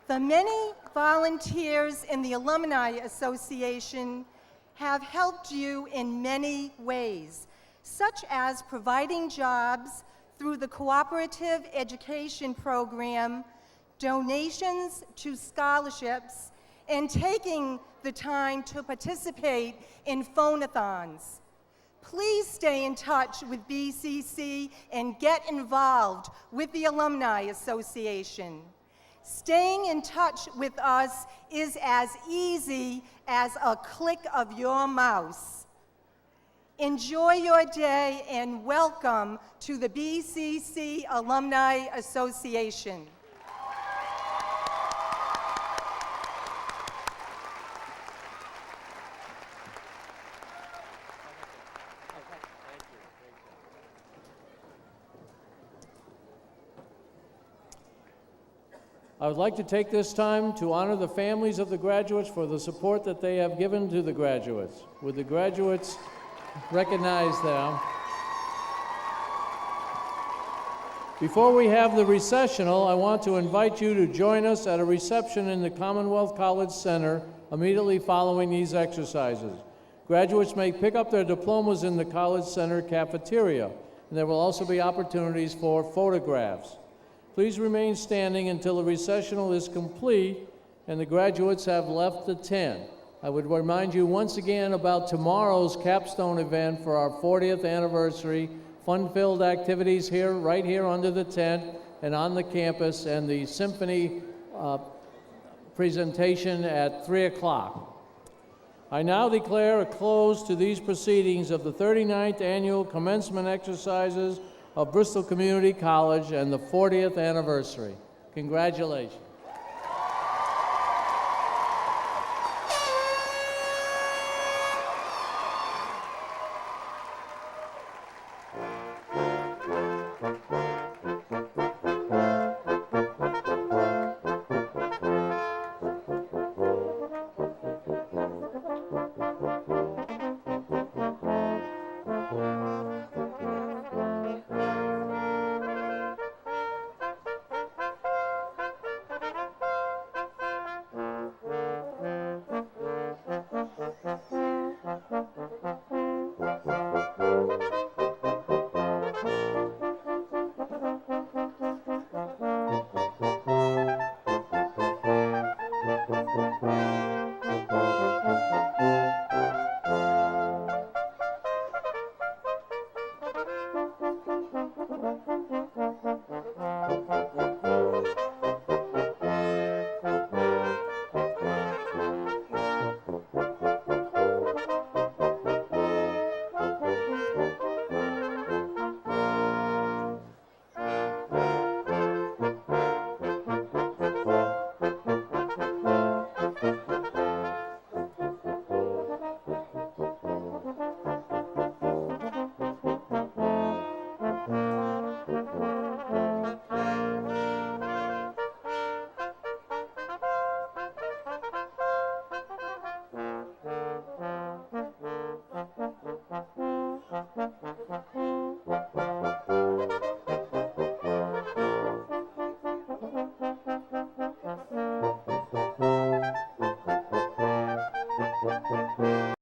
The many volunteers in the Alumni Association have helped you in many ways, such as providing jobs through the Cooperative Education Program, donations to scholarships, and taking the time to participate in phone-a-thons. Please stay in touch with BCC and get involved with the Alumni Association. Staying in touch with us is as easy as a click of your mouse. Enjoy your day and welcome to the BCC Alumni Association. I would like to take this time to honor the families of the graduates for the support that they have given to the graduates. Would the graduates recognize them? Before we have the recessional, I want to invite you to join us at a reception in the Commonwealth College Center immediately following these exercises. Graduates may pick up their diplomas in the College Center cafeteria, and there will also be opportunities for photographs. Please remain standing until the recessional is complete and the graduates have left the tent. I would remind you once again about tomorrow's capstone event for our 40th anniversary, fun-filled activities here, right here under the tent and on the campus, and the symphony presentation at 3 o'clock. I now declare a close to these proceedings of the 39th annual commencement exercises of Bristol Community College and the 40th anniversary. Congratulations.